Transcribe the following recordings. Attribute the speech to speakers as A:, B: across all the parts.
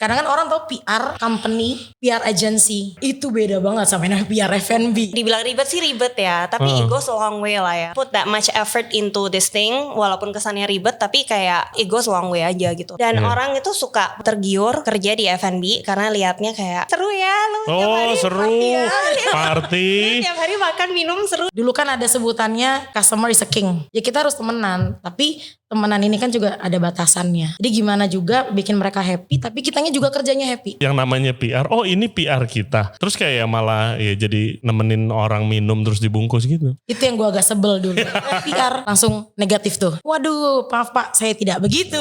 A: Kadang kan orang tau PR company, PR agency itu beda banget sama yang PR F&B.
B: Dibilang ribet sih ribet ya, tapi it goes a long way lah ya. Put that much effort into this thing, walaupun kesannya ribet, tapi kayak it goes a long way aja gitu. Dan orang itu suka tergiur kerja di F&B karena liatnya kayak seru ya, lu tiap hari
C: seru, party.
B: Tiap hari makan minum seru.
A: Dulu kan ada sebutannya customer is a king. Ya kita harus temenan, tapi temenan ini kan juga ada batasannya. Jadi gimana juga bikin mereka happy, tapi kitanya juga kerjanya happy.
C: Yang namanya PR, ini PR kita. Terus kayak malah ya jadi nemenin orang minum terus dibungkus gitu.
A: Itu yang gue agak sebel dulu. PR langsung negatif tuh. Waduh, maaf Pak, saya tidak begitu.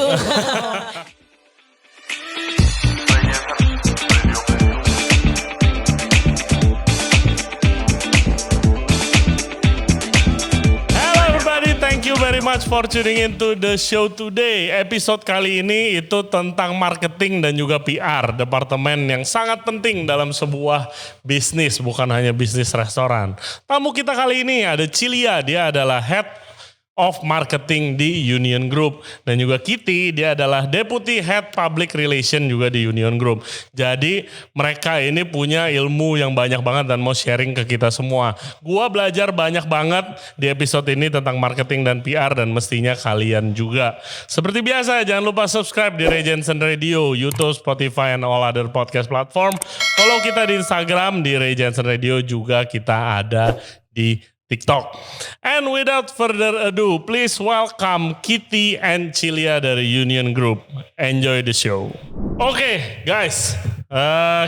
C: Thank you very much for tuning into the show today. Episode kali ini itu tentang marketing dan juga PR, departemen yang sangat penting dalam sebuah bisnis, bukan hanya bisnis restoran. Tamu kita kali ini ada Cilia, dia adalah Head of Marketing di Union Group, dan juga Kitty, dia adalah Deputy Head Public Relation juga di Union Group. Jadi mereka ini punya ilmu yang banyak banget dan mau sharing ke kita semua. Gua belajar banyak banget di episode ini tentang marketing dan PR, dan mestinya kalian juga. Seperti biasa, jangan lupa subscribe di Ray Jensen Radio, YouTube, Spotify, and all other podcast platform. Follow kita di Instagram di Ray Jensen Radio, juga kita ada di TikTok. And without further ado, please welcome Kitty and Cilia dari Union Group. Enjoy the show. Oke, guys,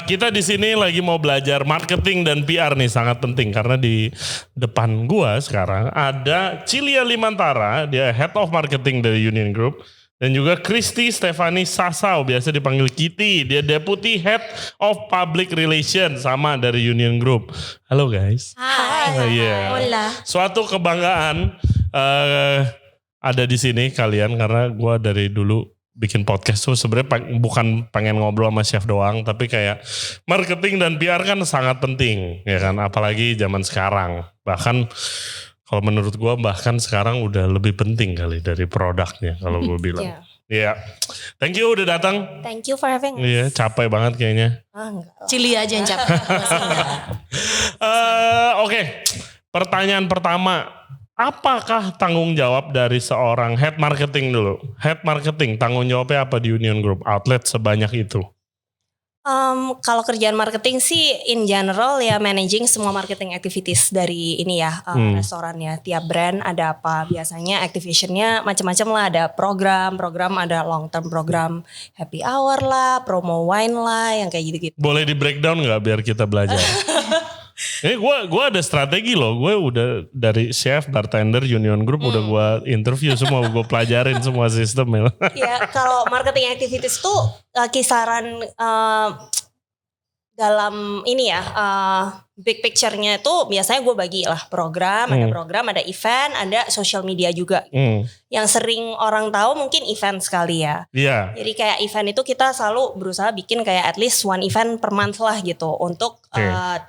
C: kita di sini lagi mau belajar marketing dan PR nih, sangat penting karena di depan gua sekarang ada Cilia Limantara, dia Head of Marketing dari Union Group. Dan juga Christy Stefani Sasau, biasa dipanggil Kitty, dia Deputy Head of Public Relations sama dari Union Group. Halo guys.
B: Hai.
A: Hola.
C: Suatu kebanggaan ada di sini kalian, karena gue dari dulu bikin podcast tuh sebenarnya bukan pengen ngobrol sama chef doang, tapi kayak marketing dan PR kan sangat penting, ya kan, apalagi zaman sekarang. Bahkan kalau menurut gue bahkan sekarang udah lebih penting kali dari produknya kalau gue bilang. Iya. Thank you udah datang.
B: Thank you for having us.
C: Iya, capek banget kayaknya.
B: Enggak.
A: Cilia aja yang capek.
C: Oke. Pertanyaan pertama, apakah tanggung jawab dari seorang head marketing dulu? Head marketing tanggung jawabnya apa di Union Group? Outlet sebanyak itu.
B: Kalau kerjaan marketing sih in general ya managing semua marketing activities dari ini ya restorannya. Tiap brand ada apa, biasanya activationnya macam-macam lah, ada program ada long term program, happy hour lah, promo wine lah, yang kayak gitu-gitu.
C: Boleh di breakdown nggak biar kita belajar? Ini gue ada strategi loh, gue udah dari chef, bartender, Union Group udah gue interview semua, gue pelajarin semua sistem.
B: Ya kalau marketing activities tuh kisaran dalam ini ya big picture-nya itu biasanya gue bagi lah program, ada event, ada social media juga. Yang sering orang tahu mungkin event sekali ya.
C: Iya.
B: Jadi kayak event itu kita selalu berusaha bikin kayak at least one event per month lah gitu untuk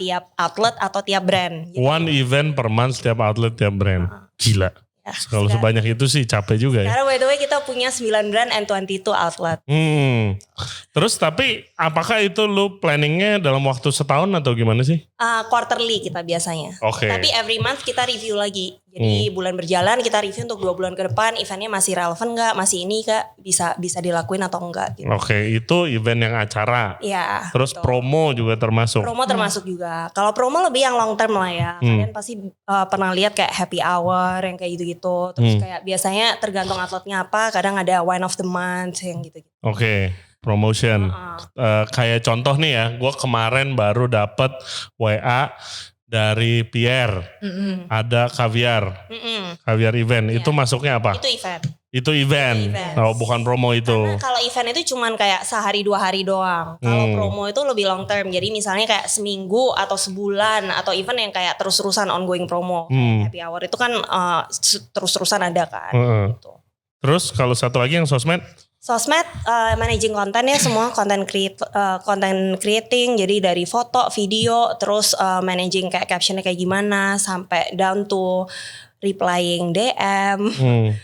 B: tiap outlet atau tiap brand. Jadi,
C: one event per month tiap outlet tiap brand. Gila.
B: ya,
C: Kalau sebanyak itu sih capek juga ya.
B: Karena by the way kita punya 9 brand and 22 outlet.
C: Terus tapi apakah itu lu planningnya dalam waktu setahun atau gimana sih?
B: Quarterly kita biasanya.
C: Oke.
B: Tapi every month kita review lagi. Jadi bulan berjalan kita review untuk 2 bulan ke depan eventnya masih relevan gak, masih ini kak, bisa dilakuin atau enggak gitu.
C: Oke, itu event yang acara.
B: Iya.
C: Terus
B: betul.
C: promo juga termasuk.
B: Promo termasuk juga. Kalau promo lebih yang long term lah ya. Kalian pasti pernah lihat kayak happy hour yang kayak gitu-gitu. Terus kayak biasanya tergantung outletnya apa, kadang ada wine of the month yang gitu-gitu.
C: Oke. Promotion. Kayak contoh nih ya, gue kemarin baru dapat WA dari Pierre. Ada kaviar. Kaviar event. Itu masuknya apa?
B: Itu event.
C: Itu event. Oh, bukan promo itu.
B: Karena kalau event itu cuman kayak sehari 2 hari doang. Kalau promo itu lebih long term. Jadi misalnya kayak seminggu atau sebulan atau event yang kayak terus-terusan ongoing promo. Happy hour itu kan terus-terusan ada kan. Gitu.
C: Terus kalau satu lagi yang sosmed?
B: Sosmed managing konten ya, semua content creating, jadi dari foto, video, terus managing kayak captionnya kayak gimana sampai down to replying DM,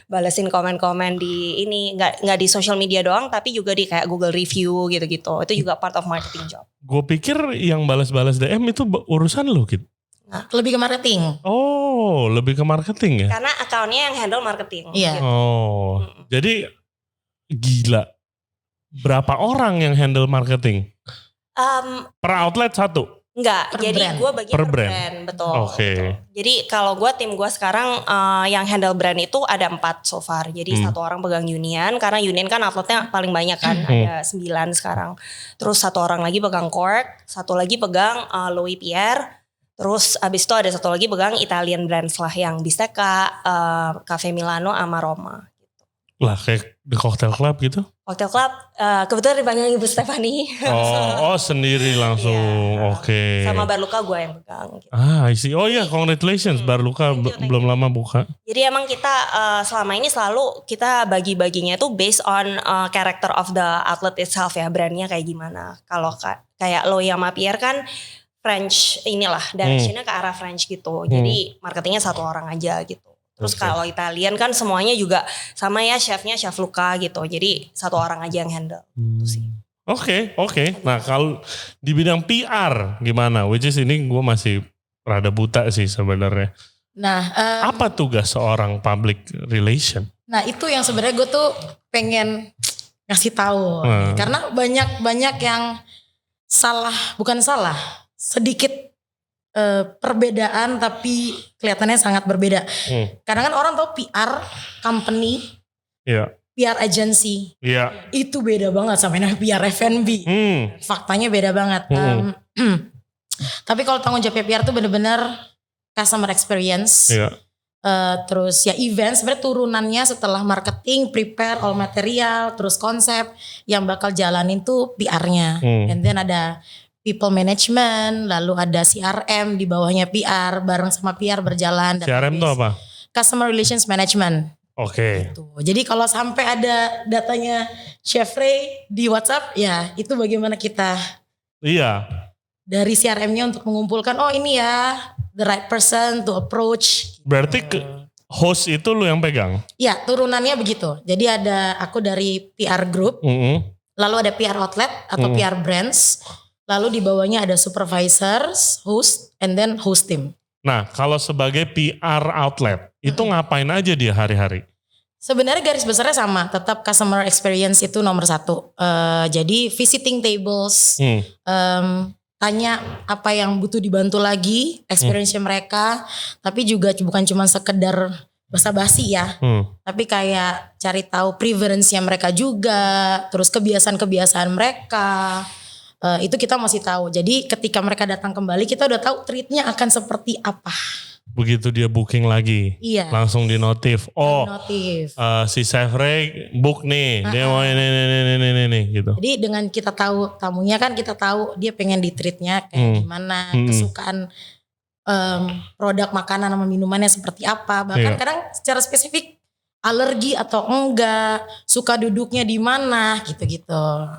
B: balesin komen-komen di ini, nggak di social media doang, tapi juga di kayak Google review gitu-gitu. Itu juga part of marketing job.
C: Gue pikir yang balas-balas DM itu urusan lu gitu.
A: Lebih ke marketing.
C: Oh, lebih ke marketing ya?
B: Karena akunnya yang handle marketing.
A: Iya.
B: Gitu.
C: Oh, jadi gila. Berapa orang yang handle marketing? Per outlet satu?
B: Enggak,
A: Per
B: jadi
A: brand.
B: gue bagian
C: Per
B: per
C: brand.
B: brand, betul.
C: Oke.
B: Betul. Jadi kalau gue tim gue sekarang yang handle brand itu ada 4 so far. Jadi 1 orang pegang Union, karena Union kan outletnya paling banyak kan, ada 9 sekarang. Terus 1 orang lagi pegang Cork, 1 lagi pegang Louis Pierre. Terus abis itu ada 1 lagi pegang Italian brands lah yang Bistecca, Cafe Milano, sama Roma.
C: Lah kayak di cocktail club gitu?
B: Cocktail Club kebetulan dipanggil Ibu Stefani.
C: Oh sendiri langsung,
B: Iya.
C: oke.
B: Sama Barluka gue yang pegang. Gitu.
C: I see. Oh iya, congratulations. Barluka
B: Thank you.
C: belum lama buka.
B: Jadi emang kita selama ini selalu kita bagi-baginya itu based on character of the outlet itself ya, brandnya kayak gimana. Kalau kayak Louis sama Pierre kan French inilah, directionnya ke arah French gitu. Jadi marketingnya 1 orang aja gitu. Terus kalau Italian kan semuanya juga sama ya, chefnya Chef Luca gitu. Jadi 1 orang aja yang handle. Gitu sih.
C: Oke. Nah kalau di bidang PR gimana? Which is ini gue masih rada buta sih sebenarnya.
A: Nah,
C: Apa tugas seorang public relation?
A: nah itu yang sebenarnya gue tuh pengen ngasih tahu. Karena banyak yang bukan salah, sedikit perbedaan tapi kelihatannya sangat berbeda. Karena kan orang tahu PR company,
C: Iya.
A: PR agency,
C: Iya.
A: itu beda banget sama yang PR F&B. Faktanya beda banget. Tapi kalau tanggung jawab PR tuh bener-bener customer experience.
C: Iya.
A: Terus ya event sebenarnya turunannya setelah marketing, prepare all material, terus konsep yang bakal jalanin tuh PR-nya. And then ada people management, lalu ada CRM di bawahnya PR, bareng sama PR berjalan.
C: CRM itu apa?
A: Customer Relations Management.
C: Oke.
A: Gitu. Jadi kalau sampai ada datanya Chef Ray di WhatsApp, ya itu bagaimana kita
C: Iya.
A: dari CRM-nya untuk mengumpulkan, oh ini ya the right person to approach.
C: Berarti host itu lu yang pegang?
A: Ya turunannya begitu. Jadi ada aku dari PR Group, lalu ada PR Outlet atau PR Brands. Lalu di bawahnya ada supervisors, host, and then host team.
C: Nah, kalau sebagai PR outlet, itu ngapain aja dia hari-hari?
A: Sebenarnya garis besarnya sama, tetap customer experience itu nomor 1. Jadi visiting tables, tanya apa yang butuh dibantu lagi, experience mereka. Tapi juga bukan cuma sekedar basa-basi ya, tapi kayak cari tahu preference-nya mereka juga, terus kebiasaan-kebiasaan mereka. Itu kita masih tahu. Jadi ketika mereka datang kembali kita udah tahu treatnya akan seperti apa.
C: Begitu dia booking lagi,
A: Iya.
C: langsung di notif. Oh,
A: Notif.
C: si Chef Ray book nih, dia mau ini gitu.
A: Jadi dengan kita tahu tamunya kan kita tahu dia pengen di treatnya kayak gimana, kesukaan produk makanan sama minumannya seperti apa. Bahkan kadang secara spesifik alergi atau enggak, suka duduknya di mana gitu-gitu.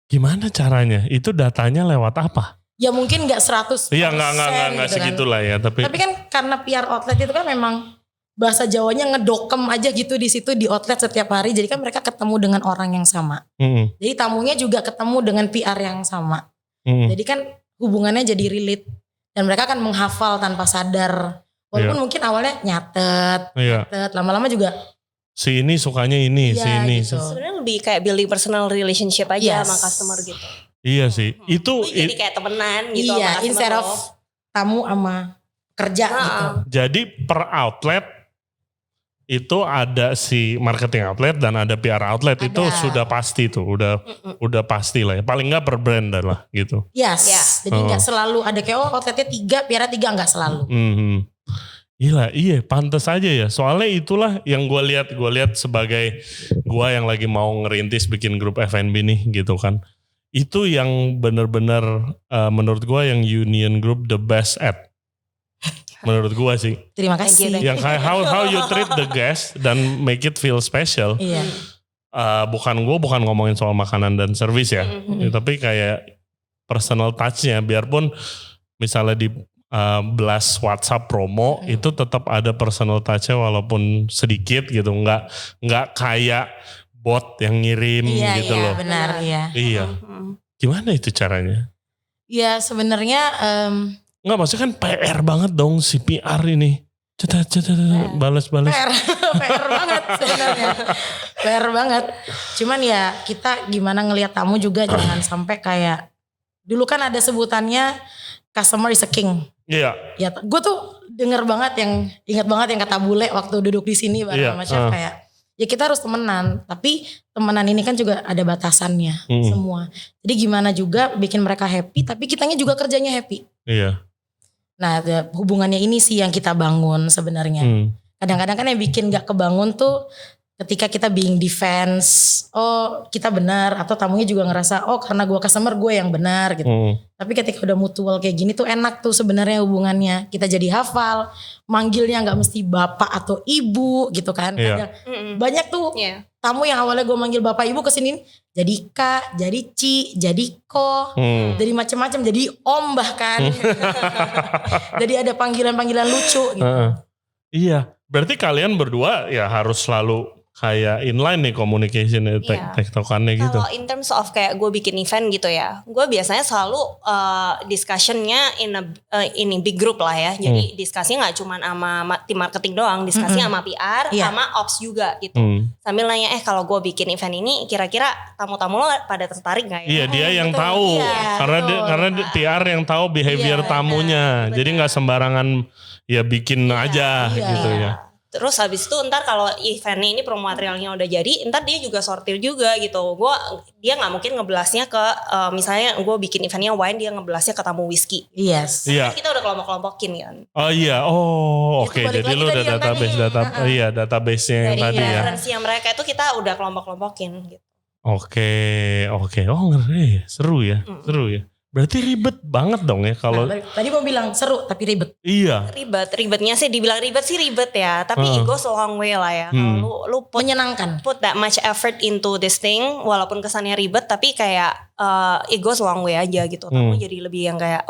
C: Gimana caranya? Itu datanya lewat apa?
A: Ya mungkin gak 100%.
C: Iya nggak
A: gitu
C: segitulah ya.
A: Tapi kan karena PR outlet itu kan memang bahasa Jawanya ngedokem aja gitu di situ di outlet setiap hari. Jadi kan mereka ketemu dengan orang yang sama. Jadi tamunya juga ketemu dengan PR yang sama. Jadi kan hubungannya jadi relate. Dan mereka kan menghafal tanpa sadar. Walaupun mungkin awalnya nyatet, lama-lama juga
C: si ini sukanya ini, si ini.
A: gitu.
B: Sebenarnya lebih kayak building personal relationship aja sama customer gitu.
C: Iya sih. Itu
B: jadi kayak temenan gitu
A: iya,
B: sama customer.
A: instead of tamu sama kerja gitu.
C: Jadi per outlet itu ada si marketing outlet dan ada PR outlet.
A: Ada.
C: Itu sudah pasti tuh, udah pasti lah ya. Paling nggak per brand lah gitu.
A: Yes, jadi nggak selalu ada kayak outletnya 3, PR 3 nggak selalu.
C: Gila, iya pantas aja ya. Soalnya itulah yang gue lihat sebagai gue yang lagi mau ngerintis bikin grup F&B nih gitu kan. Itu yang benar-benar menurut gue yang Union Group the best at. Menurut gue sih.
A: Terima kasih.
C: Yang kayak how you treat the guest dan make it feel special.
A: Iya.
C: Bukan ngomongin soal makanan dan servis ya. Tapi kayak personal touch-nya biarpun misalnya di blast WhatsApp promo itu tetap ada personal touch-nya walaupun sedikit gitu, nggak kayak bot yang ngirim gitu loh.
A: Benar, iya.
C: Iya. Gimana itu caranya?
A: Ya sebenarnya
C: Nggak, maksudnya kan PR banget dong si PR ini. Balas.
A: PR banget sebenarnya. PR banget. Cuman ya kita gimana ngelihat tamu juga jangan sampai kayak dulu kan ada sebutannya customer is a king.
C: Iya.
A: Ya, gue tuh ingat banget yang kata bule waktu duduk di sini bareng sama chef kayak ya kita harus temenan, tapi temenan ini kan juga ada batasannya semua. Jadi gimana juga bikin mereka happy, tapi kitanya juga kerjanya happy.
C: Iya.
A: Nah hubungannya ini sih yang kita bangun sebenarnya. Kadang-kadang kan yang bikin gak kebangun tuh ketika kita being defense, oh kita benar, atau tamunya juga ngerasa oh karena gue customer gue yang benar gitu. Tapi ketika udah mutual kayak gini tuh enak tuh sebenarnya hubungannya. Kita jadi hafal, manggilnya gak mesti bapak atau ibu gitu kan.
C: Iya.
A: Banyak tuh tamu yang awalnya gue manggil bapak ibu kesini jadi kak, jadi ci, jadi ko, jadi macam-macam, jadi om bahkan. Jadi ada panggilan-panggilan lucu gitu.
C: Iya, berarti kalian berdua ya harus selalu kayak inline nih communication tektokannya gitu.
B: Kalau in terms of kayak gue bikin event gitu ya, gue biasanya selalu discussionnya in a big group lah ya. Jadi diskusinya nggak cuma sama tim marketing doang, diskusinya sama PR, sama ops juga gitu. Sambil nanya kalau gue bikin event ini, kira-kira tamu-tamu lo pada tertarik nggak ya?
C: Iya, dia yang tahu, karena PR yang tahu behavior tamunya, jadi nggak sembarangan ya bikin aja gitu ya.
B: Terus habis itu ntar kalau eventnya ini promo materialnya udah jadi, ntar dia juga sortir juga gitu. Dia nggak mungkin ngebelasnya ke misalnya gue bikin eventnya wine, dia ngebelasnya ke tamu whisky.
A: Yes.
B: Iya. Kita udah kelompok-kelompokin kan.
C: Oh iya, oke. Jadi lu udah database-nya yang tadi ya.
B: Referensi yang mereka itu kita udah kelompok-kelompokin gitu.
C: Oke. Oh ngeri, seru ya. Berarti ribet banget dong ya kalau.
A: Tadi mau bilang seru tapi ribet.
C: Iya.
B: Ribetnya sih dibilang ribet sih ribet ya, tapi it goes a long way lah ya. Kalau lu
A: menyenangkan.
B: Put that much effort into this thing, walaupun kesannya ribet, tapi kayak it goes a long way aja gitu. Kamu jadi lebih yang kayak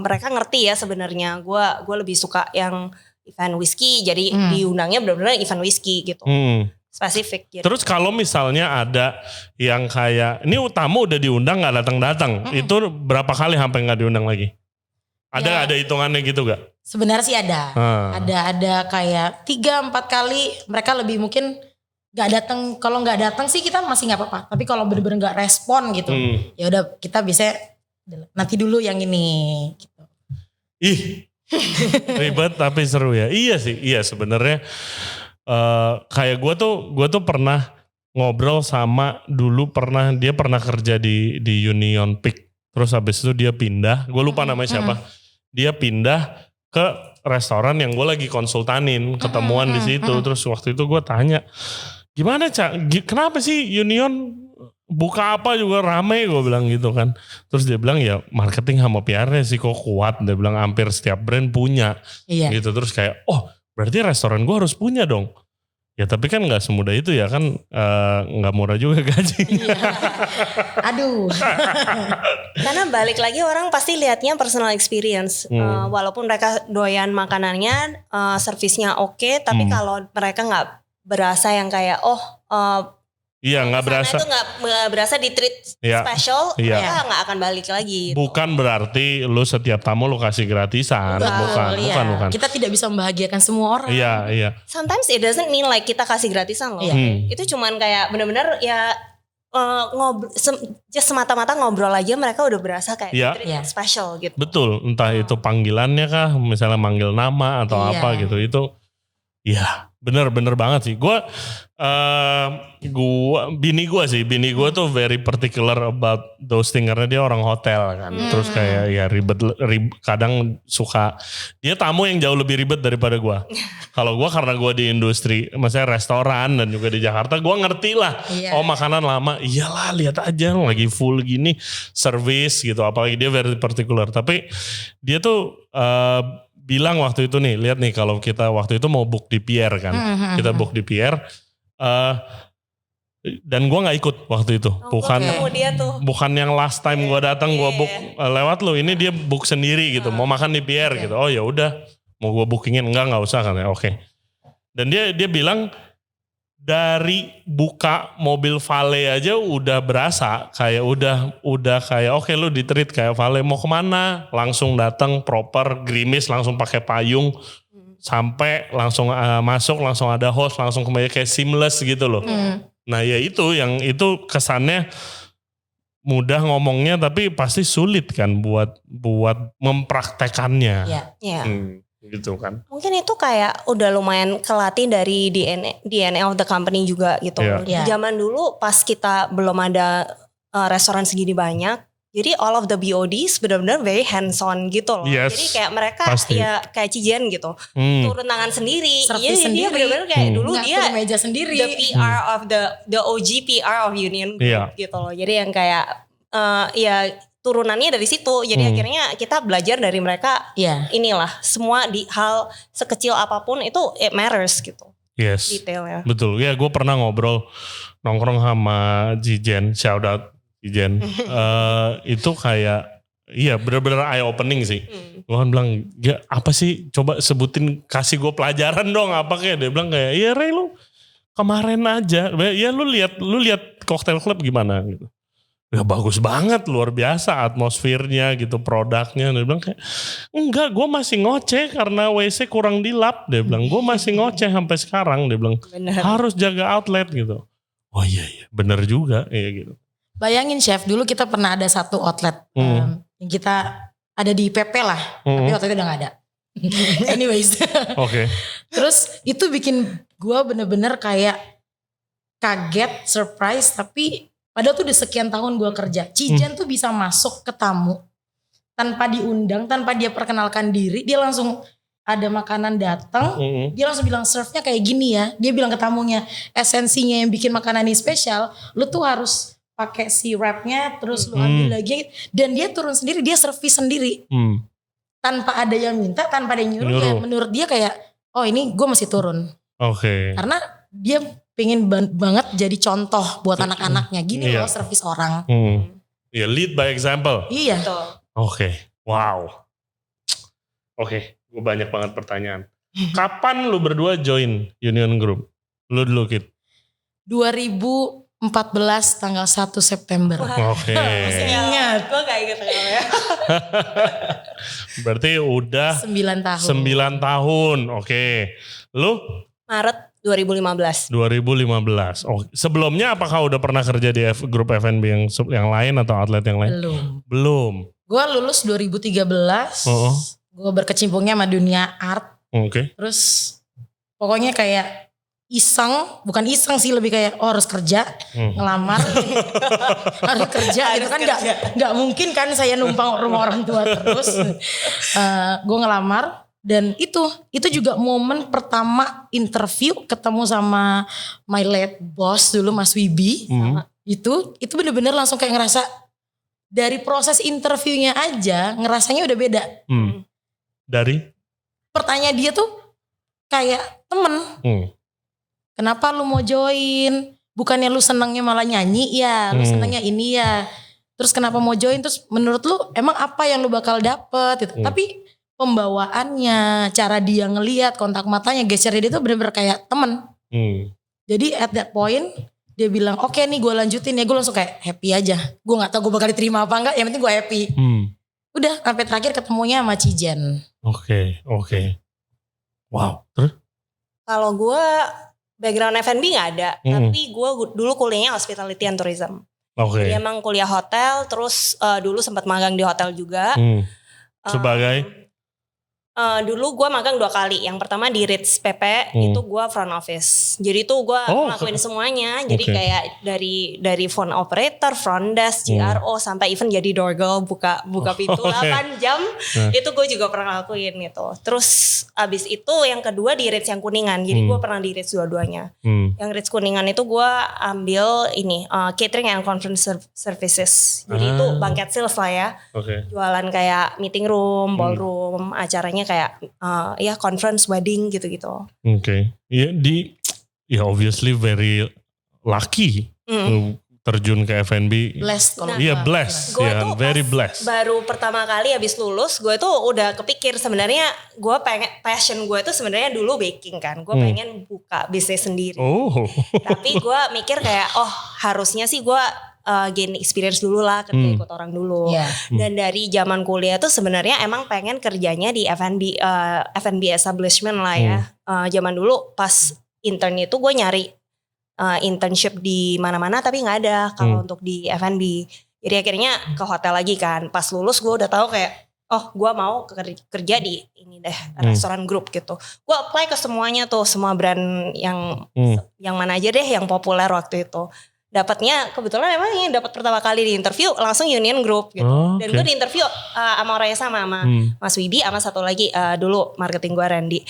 B: mereka ngerti ya sebenarnya. Gue lebih suka yang event whisky, jadi diundangnya benar-benar event whisky gitu. Spesifik gitu.
C: Terus kalau misalnya ada yang kayak ini tamu udah diundang nggak datang, itu berapa kali sampai nggak diundang lagi? Ada hitungannya gitu gak?
A: Sebenarnya sih ada. Ada kayak 3-4 kali mereka lebih mungkin nggak datang. Kalau nggak datang sih kita masih nggak apa-apa. Tapi kalau bener-bener nggak respon gitu, ya udah kita bisa nanti dulu yang ini. Gitu.
C: Ih, ribet tapi seru ya. Iya sih, sebenarnya. Kayak gue tuh pernah ngobrol sama dia pernah kerja di Union Peak, terus habis itu dia pindah, gue lupa namanya siapa, dia pindah ke restoran yang gue lagi konsultanin, ketemuan di situ, terus waktu itu gue tanya, gimana kenapa sih Union buka apa juga rame, gue bilang gitu kan, terus dia bilang ya marketing sama PR-nya sih kok kuat, dia bilang hampir setiap brand punya, gitu, terus kayak berarti restoran gue harus punya dong. Ya tapi kan gak semudah itu ya kan, gak murah juga gajinya.
A: Aduh.
B: Karena balik lagi orang pasti lihatnya personal experience. Walaupun mereka doyan makanannya, servisnya oke, tapi kalau mereka gak berasa yang kayak
C: iya nggak berasa.
B: Itu nggak berasa di treat special, mereka nggak akan balik lagi.
C: Bukan berarti lu setiap tamu lu kasih gratisan, bukan.
A: Kita tidak bisa membahagiakan semua orang.
C: Iya.
B: Sometimes it doesn't mean like kita kasih gratisan loh. Itu cuman kayak benar-benar ya semata-mata ngobrol aja mereka udah berasa kayak treat special gitu.
C: Betul, entah itu panggilannya kah, misalnya manggil nama atau apa gitu itu. Ya bener banget sih. Bini gue tuh very particular about those things karena dia orang hotel kan. Terus kayak ya ribet, kadang suka dia tamu yang jauh lebih ribet daripada gue. Kalau gue karena gue di industri, maksudnya restoran dan juga di Jakarta, gue ngerti lah. Makanan lama, iyalah lihat aja lagi full gini, service gitu. Apalagi dia very particular. Tapi dia tuh bilang waktu itu nih, lihat nih kalau kita waktu itu mau book di Pierre kan, kita book di Pierre, Dan gue nggak ikut waktu itu.
B: Ketemu dia tuh.
C: Bukan yang last time gue datang gue book lewat lo. Ini dia book sendiri gitu. Mau makan di Pierre gitu. Oh ya udah. Mau gue bookingin nggak usah kan ya. Oke. Dan dia bilang dari buka mobil valet aja udah berasa kayak udah kayak oke lu di-treat kayak valet, mau kemana langsung datang proper, gerimis langsung pakai payung. Sampai langsung masuk, langsung ada host, langsung kembali kayak seamless gitu loh. Nah ya itu kesannya mudah ngomongnya tapi pasti sulit kan buat mempraktekannya.
B: Iya.
C: Gitu kan.
B: Mungkin itu kayak udah lumayan kelatih dari DNA of the company juga gitu.
A: Iya.
B: Zaman dulu pas kita belum ada restoran segini banyak, jadi all of the BODs benar-benar very hands on gitu loh.
C: Yes,
B: jadi kayak mereka
C: pasti.
B: ya kayak Cijen gitu. Turun tangan sendiri.
A: Servis
B: Dia
A: sendiri.
B: benar-benar kayak dulu dia
A: ngatur meja sendiri.
B: the PR of the OG PR of Union Group gitu loh. Jadi yang kayak ya turunannya dari situ. Jadi akhirnya kita belajar dari mereka. Inilah semua di hal sekecil apapun itu it matters gitu.
C: Yes.
B: Detailnya.
C: Betul. Ya gue pernah ngobrol nongkrong sama Jijen, shout out Jijen. Itu kayak iya bener-bener eye opening sih. Gue kan bilang ya apa sih, coba sebutin, kasih gue pelajaran dong apa kayak. Dia bilang kayak iya Ray, lu kemarin aja ya lu lihat Cocktail Club gimana gitu. Ya bagus banget, luar biasa atmosfernya gitu, produknya. Dia bilang kayak enggak, gue masih ngoceh karena WC kurang dilap. Dia bilang gue masih ngoceh sampai sekarang. Dia bilang harus jaga outlet gitu. Oh iya bener juga ya gitu.
A: Bayangin chef, dulu kita pernah ada satu outlet yang kita ada di PP lah, tapi waktu itu udah gak ada. Anyways,
C: Oke.
A: Terus itu bikin gue bener-bener kayak kaget, surprise, tapi padahal tuh udah sekian tahun gue kerja. Cijen tuh bisa masuk ke tamu tanpa diundang, tanpa dia perkenalkan diri, dia langsung ada makanan datang, dia langsung bilang serve-nya kayak gini ya. Dia bilang ke tamunya, esensinya yang bikin makanan ini spesial, lu tuh harus pakai si wrapnya, terus lu ambil lagi, dan dia turun sendiri, dia servis sendiri, tanpa ada yang minta, tanpa ada yang nyuruh. Ya, menurut dia kayak, oh ini gue masih turun.
C: Oke.
A: Karena dia pengen banget jadi contoh buat anak-anaknya, gini loh servis orang.
C: Ya lead by example.
A: Iya.
C: Oke. Wow. Oke, gue banyak banget pertanyaan. Kapan lu berdua join Union Group? Lu dulu Kit.
A: 2014 tanggal 1 September.
C: Oke.
B: Masih ingat. Gue gak ingat ya.
C: Berarti udah
A: 9 tahun.
C: 9 tahun. Oke. Lu?
B: Maret 2015.
C: 2015. Oh, sebelumnya apakah udah pernah kerja di grup F&B yang lain atau outlet yang lain? Belum.
A: Gue lulus 2013. Gue berkecimpungnya sama dunia art.
C: Oke.
A: Terus pokoknya kayak iseng, bukan iseng sih, lebih kayak harus kerja, ngelamar, harus kerja gitu kan, nggak mungkin kan saya numpang rumah orang tua terus. Gue ngelamar. Dan itu juga momen pertama interview, ketemu sama my late boss dulu, Mas Wibi. Itu bener-bener langsung kayak ngerasa dari proses interviewnya aja ngerasanya udah beda.
C: Dari?
A: Pertanyaan dia tuh kayak temen. Kenapa lu mau join? Bukannya lu senangnya malah nyanyi ya, lu senangnya ini ya. Terus kenapa mau join? Terus menurut lu emang apa yang lu bakal dapet gitu. Tapi pembawaannya, cara dia ngelihat, kontak matanya, gesernya dia tuh bener-bener kayak temen. Jadi at that point dia bilang oke nih gue lanjutin ya. Gue langsung kayak happy aja. Gue gak tahu gue bakal diterima apa enggak, yang penting gue happy. Udah sampai terakhir ketemunya sama Cijen. Oke.
C: Wow. Terus?
B: Kalau gue background F&B gak ada. Tapi gue dulu kuliahnya hospitality and tourism. Jadi emang kuliah hotel, terus dulu sempat magang di hotel juga.
C: Sebagai?
B: Dulu gue magang 2 kali. Yang pertama di Ritz PP, itu gue front office. Jadi tuh gue ngelakuin semuanya. Jadi kayak dari phone operator, front desk, GRO, sampai even jadi door girl, buka pintu 8 jam. Itu gue juga pernah ngelakuin gitu. Terus abis itu yang kedua di Ritz yang Kuningan. Jadi gue pernah di Ritz dua-duanya. Yang Ritz Kuningan itu gue ambil ini catering and conference services. Jadi itu banquet sales lah ya. Jualan kayak meeting room, ballroom, acaranya kayak ya conference, wedding gitu-gitu.
C: Ya obviously very lucky terjun ke F&B.
A: Blessed kalau
C: Iya,
A: gua.
C: blessed.
B: Gue
C: Ya,
B: tuh
C: very
B: pas
C: blessed.
B: baru pertama kali habis lulus, gue tuh udah kepikir sebenarnya gue pengen, passion gue tuh sebenarnya dulu baking kan. Gue pengen buka bisnis sendiri.
C: Oh.
B: Tapi gue mikir kayak, harusnya sih gue gain experience dulu lah, kerja ikut orang dulu.
A: Iya.
B: Dan dari zaman kuliah tuh sebenarnya emang pengen kerjanya di F&B establishment lah ya. Zaman dulu pas intern itu gue nyari internship di mana-mana tapi nggak ada kalau untuk di F&B. Jadi akhirnya ke hotel lagi kan. Pas lulus gue udah tahu kayak, gue mau kerja di ini deh, restoran group gitu. Gue apply ke semuanya tuh, semua brand yang mana aja deh yang populer waktu itu. Dapatnya kebetulan emang yang dapat pertama kali di interview langsung Union Group gitu. Dan gue di interview sama orang yang sama Mas Wibi sama satu lagi dulu marketing gue Randy.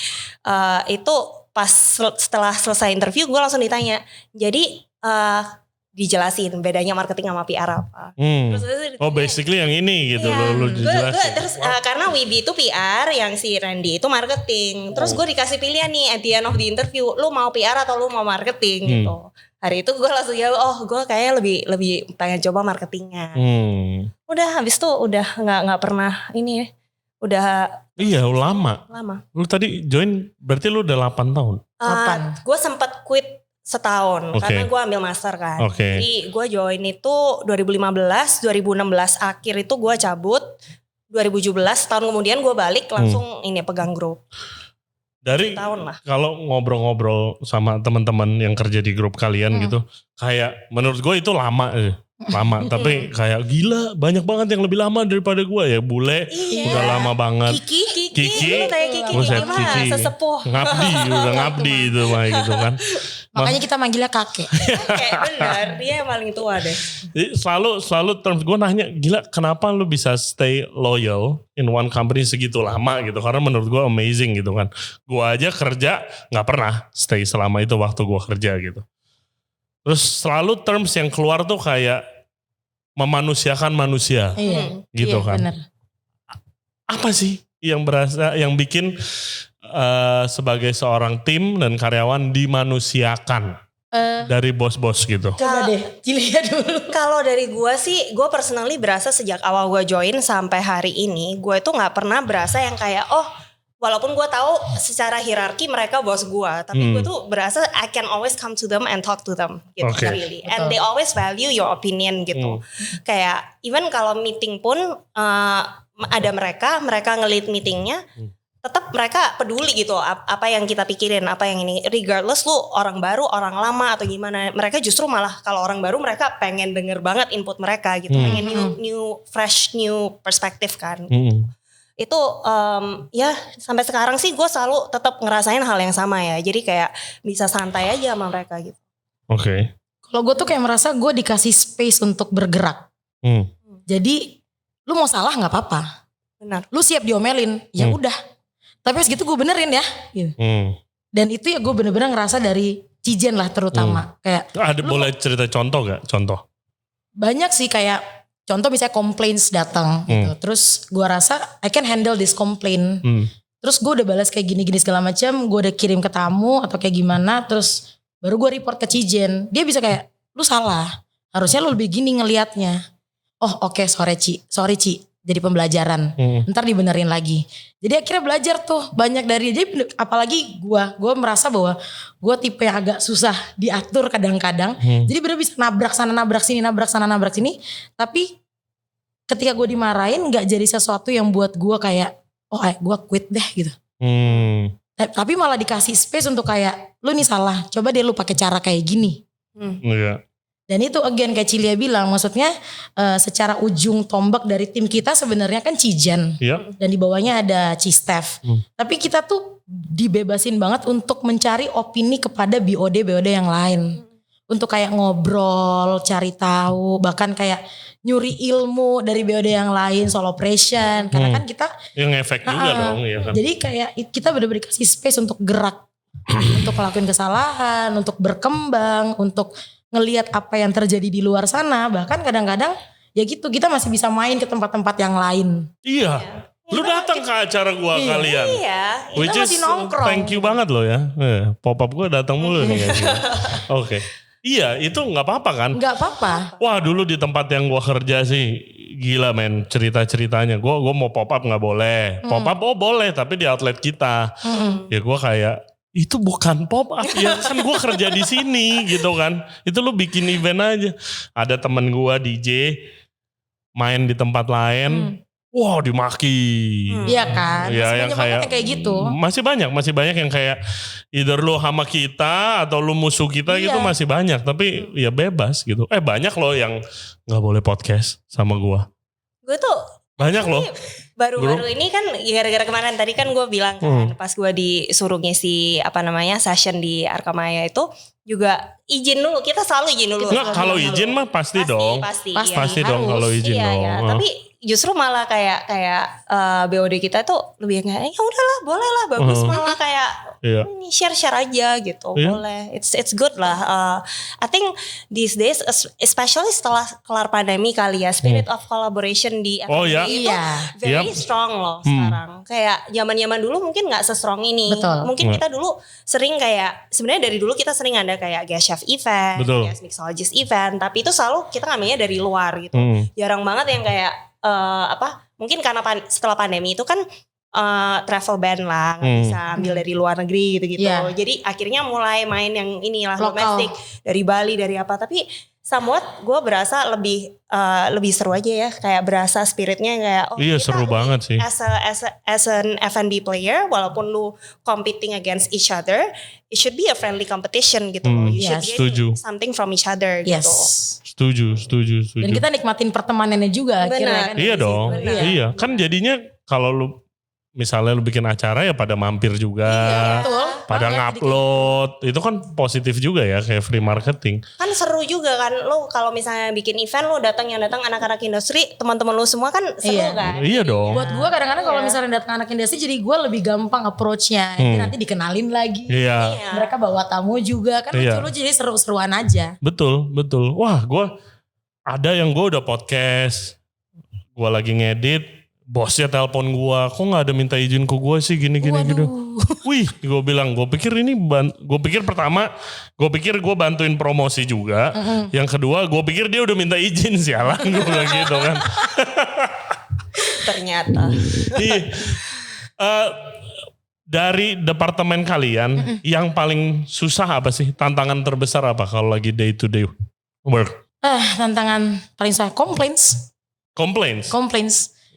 B: Itu pas setelah selesai interview gue langsung ditanya. Jadi dijelasin bedanya marketing sama PR apa. Terus
C: Basically yang ini gitu lu
B: dijelasin. Terus karena Wibi itu PR, yang si Randy itu marketing. Terus gue dikasih pilihan nih at the end of the interview, lu mau PR atau lu mau marketing gitu. Hari itu gue langsung jawab, gue kayaknya lebih pengen coba marketingnya. Udah habis itu udah nggak pernah ini, udah.
C: Iya, lama. Lu tadi join berarti lu udah 8 tahun.
B: Gue sempat quit setahun karena gue ambil master kan. Jadi gue join itu 2015, 2016 akhir itu gue cabut. 2017 tahun kemudian gue balik langsung ini pegang grup.
C: Dari kalau ngobrol-ngobrol sama teman-teman yang kerja di grup kalian gitu, kayak menurut gue itu lama tapi kayak gila banyak banget yang lebih lama daripada gue ya. Bule udah lama banget. Kiki
B: sesepuh
C: udah ngabdi itu mah gitu kan.
A: Makanya kita manggilnya kakek.
B: Kayak benar, dia yang paling tua deh.
C: Selalu terms gue nanya, gila kenapa lu bisa stay loyal in one company segitu lama gitu. Karena menurut gue amazing gitu kan. Gue aja kerja gak pernah stay selama itu waktu gue kerja gitu. Terus selalu terms yang keluar tuh kayak memanusiakan manusia gitu kan.
A: Bener.
C: Apa sih yang bikin sebagai seorang tim dan karyawan dimanusiakan dari bos-bos gitu?
A: Coba deh, Cilia dulu.
B: Kalau dari gue sih, gue personally berasa sejak awal gue join sampai hari ini, gue itu nggak pernah berasa yang kayak walaupun gue tahu secara hierarki mereka bos gue, tapi gue tuh berasa I can always come to them and talk to them gitu really. And they always value your opinion gitu. Kayak even kalau meeting pun ada mereka nge-lead meetingnya, tetap mereka peduli gitu apa yang kita pikirin, apa yang ini, regardless lu orang baru, orang lama atau gimana, mereka justru malah kalau orang baru mereka pengen denger banget input mereka gitu, pengen new fresh new perspektif kan. Itu ya sampai sekarang sih gue selalu tetap ngerasain hal yang sama ya, jadi kayak bisa santai aja sama mereka gitu.
A: Kalau gue tuh kayak merasa gue dikasih space untuk bergerak. Jadi lu mau salah nggak apa-apa.
B: Benar.
A: Lu siap diomelin, ya udah. Tapi pas gitu gue benerin ya. Gitu. Dan itu ya gue bener-bener ngerasa dari Cijen lah terutama. Kayak
C: boleh cerita contoh gak? Contoh.
A: Banyak sih kayak contoh misalnya complaints datang gitu. Terus gue rasa I can handle this complaint. Terus gue udah balas kayak gini-gini segala macam. Gue udah kirim ke tamu atau kayak gimana. Terus baru gue report ke Cijen. Dia bisa kayak lu salah. Harusnya lu lebih gini ngelihatnya. Oke, sorry Ci. Jadi pembelajaran. Ntar dibenerin lagi. Jadi akhirnya belajar tuh banyak dari dia. Apalagi gue merasa bahwa gue tipe yang agak susah diatur kadang-kadang. Jadi bener bisa nabrak sana nabrak sini, nabrak sana nabrak sini. Tapi ketika gue dimarahin gak jadi sesuatu yang buat gue kayak gue quit deh gitu. Tapi malah dikasih space untuk kayak lu nih salah. Coba deh lu pakai cara kayak gini. Dan itu again kayak Cilia bilang, maksudnya secara ujung tombak dari tim kita sebenarnya kan Cijen. Dan di bawahnya ada Cistef. Tapi kita tuh dibebasin banget untuk mencari opini kepada BOD yang lain. Untuk kayak ngobrol, cari tahu, bahkan kayak nyuri ilmu dari BOD yang lain soal operation. Karena kan kita
C: yang efek juga dong. Ya kan?
A: Jadi kayak kita benar-benar dikasih space untuk gerak. Untuk ngelakuin kesalahan, untuk berkembang, untuk ngelihat apa yang terjadi di luar sana. Bahkan kadang-kadang ya gitu kita masih bisa main ke tempat-tempat yang lain.
C: Iya. Lu datang ke acara gua kalian.
B: Iya.
C: Which
A: kita masih nongkrong.
C: Thank you banget loh ya. Pop up gua datang mulu nih. Oke. Iya, itu nggak apa-apa kan?
A: Nggak apa-apa.
C: Wah, dulu di tempat yang gua kerja sih gila men cerita-ceritanya. Gua mau pop up nggak boleh. Pop up boleh tapi di outlet kita. Ya gua kayak itu bukan pop up ya kan gua kerja di sini gitu kan. Itu lu bikin event aja. Ada temen gua DJ main di tempat lain. Wow, dimaki.
A: Iya kan?
C: Ya,
A: Masih
C: yang
A: banyak yang kayak gitu.
C: Masih banyak yang kayak either lu sama kita atau lu musuh kita gitu masih banyak. Tapi ya bebas gitu. Banyak loh yang nggak boleh podcast sama gua.
B: Gue tuh
C: Banyak loh.
B: Baru-baru ini kan gara-gara kemarin tadi kan gue bilang kan pas gue disuruh ngisi session di Arkamaya itu juga izin dulu. Kita selalu izin dulu.
C: Nggak, kalau izin mah pasti dong. Pasti dong kalau izin dong.
B: Ya. Tapi justru malah kayak BOD kita tuh lebih kayak ya udahlah boleh lah bagus malah kayak share aja gitu boleh it's good lah. I think these days especially setelah kelar pandemi kali ya spirit of collaboration di FNB itu very strong loh sekarang. Kayak zaman dulu mungkin nggak se-strong ini.
A: Betul.
B: Mungkin kita dulu sering kayak sebenarnya dari dulu kita sering ada kayak guest chef event, guest mixologist event, tapi itu selalu kita ngambilnya dari luar gitu. Jarang banget yang kayak mungkin karena setelah pandemi itu kan travel ban lah nggak bisa ambil dari luar negeri gitu-gitu. Jadi akhirnya mulai main yang inilah domestik dari Bali dari apa. Tapi somewhat gue berasa lebih seru aja ya, kayak berasa spiritnya kayak
C: seru banget sih.
B: As an F&B player, walaupun lu competing against each other, it should be a friendly competition gitu. You should get something from each other gitu.
C: Setuju.
A: Dan kita nikmatin pertemanannya juga akhirnya kan.
C: Iya dong. Iya. Kan jadinya kalau lu misalnya lu bikin acara ya pada mampir juga. Pada ngupload. Itu kan positif juga ya kayak free marketing.
B: Kan seru juga kan lu kalau misalnya bikin event lu datang anak-anak industri, teman-teman lu semua kan seru kan.
C: Iya dong.
A: Buat gue kadang-kadang kalau misalnya datang anak industri jadi gue lebih gampang approach-nya. Nanti dikenalin lagi. Mereka bawa tamu juga kan lucu-lucu jadi seru-seruan aja.
C: Betul. Wah gue udah podcast. Gue lagi ngedit. Bosnya telepon gue, kok gak ada minta izin ke gue sih gini. Wih, gue bilang, gue pikir gue bantuin promosi juga. Yang kedua, gue pikir dia udah minta izin sialan, gue bilang gitu kan.
B: Ternyata.
C: Dari departemen kalian, yang paling susah apa sih? Tantangan terbesar apa kalau lagi day to day work?
A: Tantangan paling susah complaints.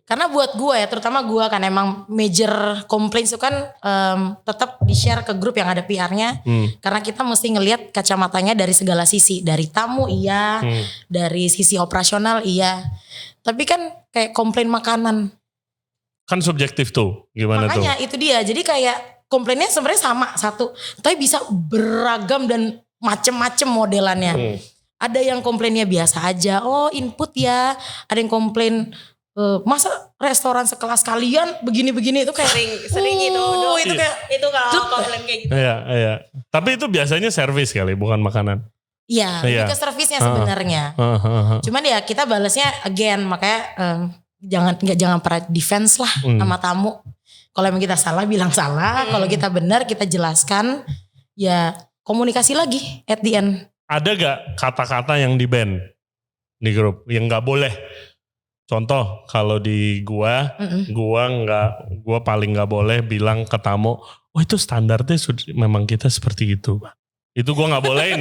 A: Karena buat gue ya, terutama gue kan emang major complaints itu kan tetap di-share ke grup yang ada PR-nya. Karena kita mesti ngelihat kacamatanya dari segala sisi. Dari tamu dari sisi operasional Tapi kan kayak komplain makanan.
C: Kan subjektif tuh, gimana tuh?
A: Makanya itu dia, jadi kayak komplainnya sebenarnya sama satu. Tapi bisa beragam dan macem-macem modelannya. Ada yang komplainnya biasa aja, input ya. Ada yang komplain, masa restoran sekelas kalian begini-begini itu kayak
B: sering itu
A: kayak
B: itu kalau komplain kayak gitu.
C: Iya. Tapi itu biasanya servis kali, bukan makanan.
A: Iya, lebih ke servisnya sebenarnya. Cuman ya kita balasnya again, makanya jangan pernah defense lah sama tamu. Kalau emang kita salah bilang salah, kalau kita benar kita jelaskan, ya komunikasi lagi at the end.
C: Ada gak kata-kata yang di-ban di grup yang gak boleh? Contoh kalau di gua paling nggak boleh bilang ke tamu, itu standarnya memang kita seperti itu. Itu gua nggak bolehin,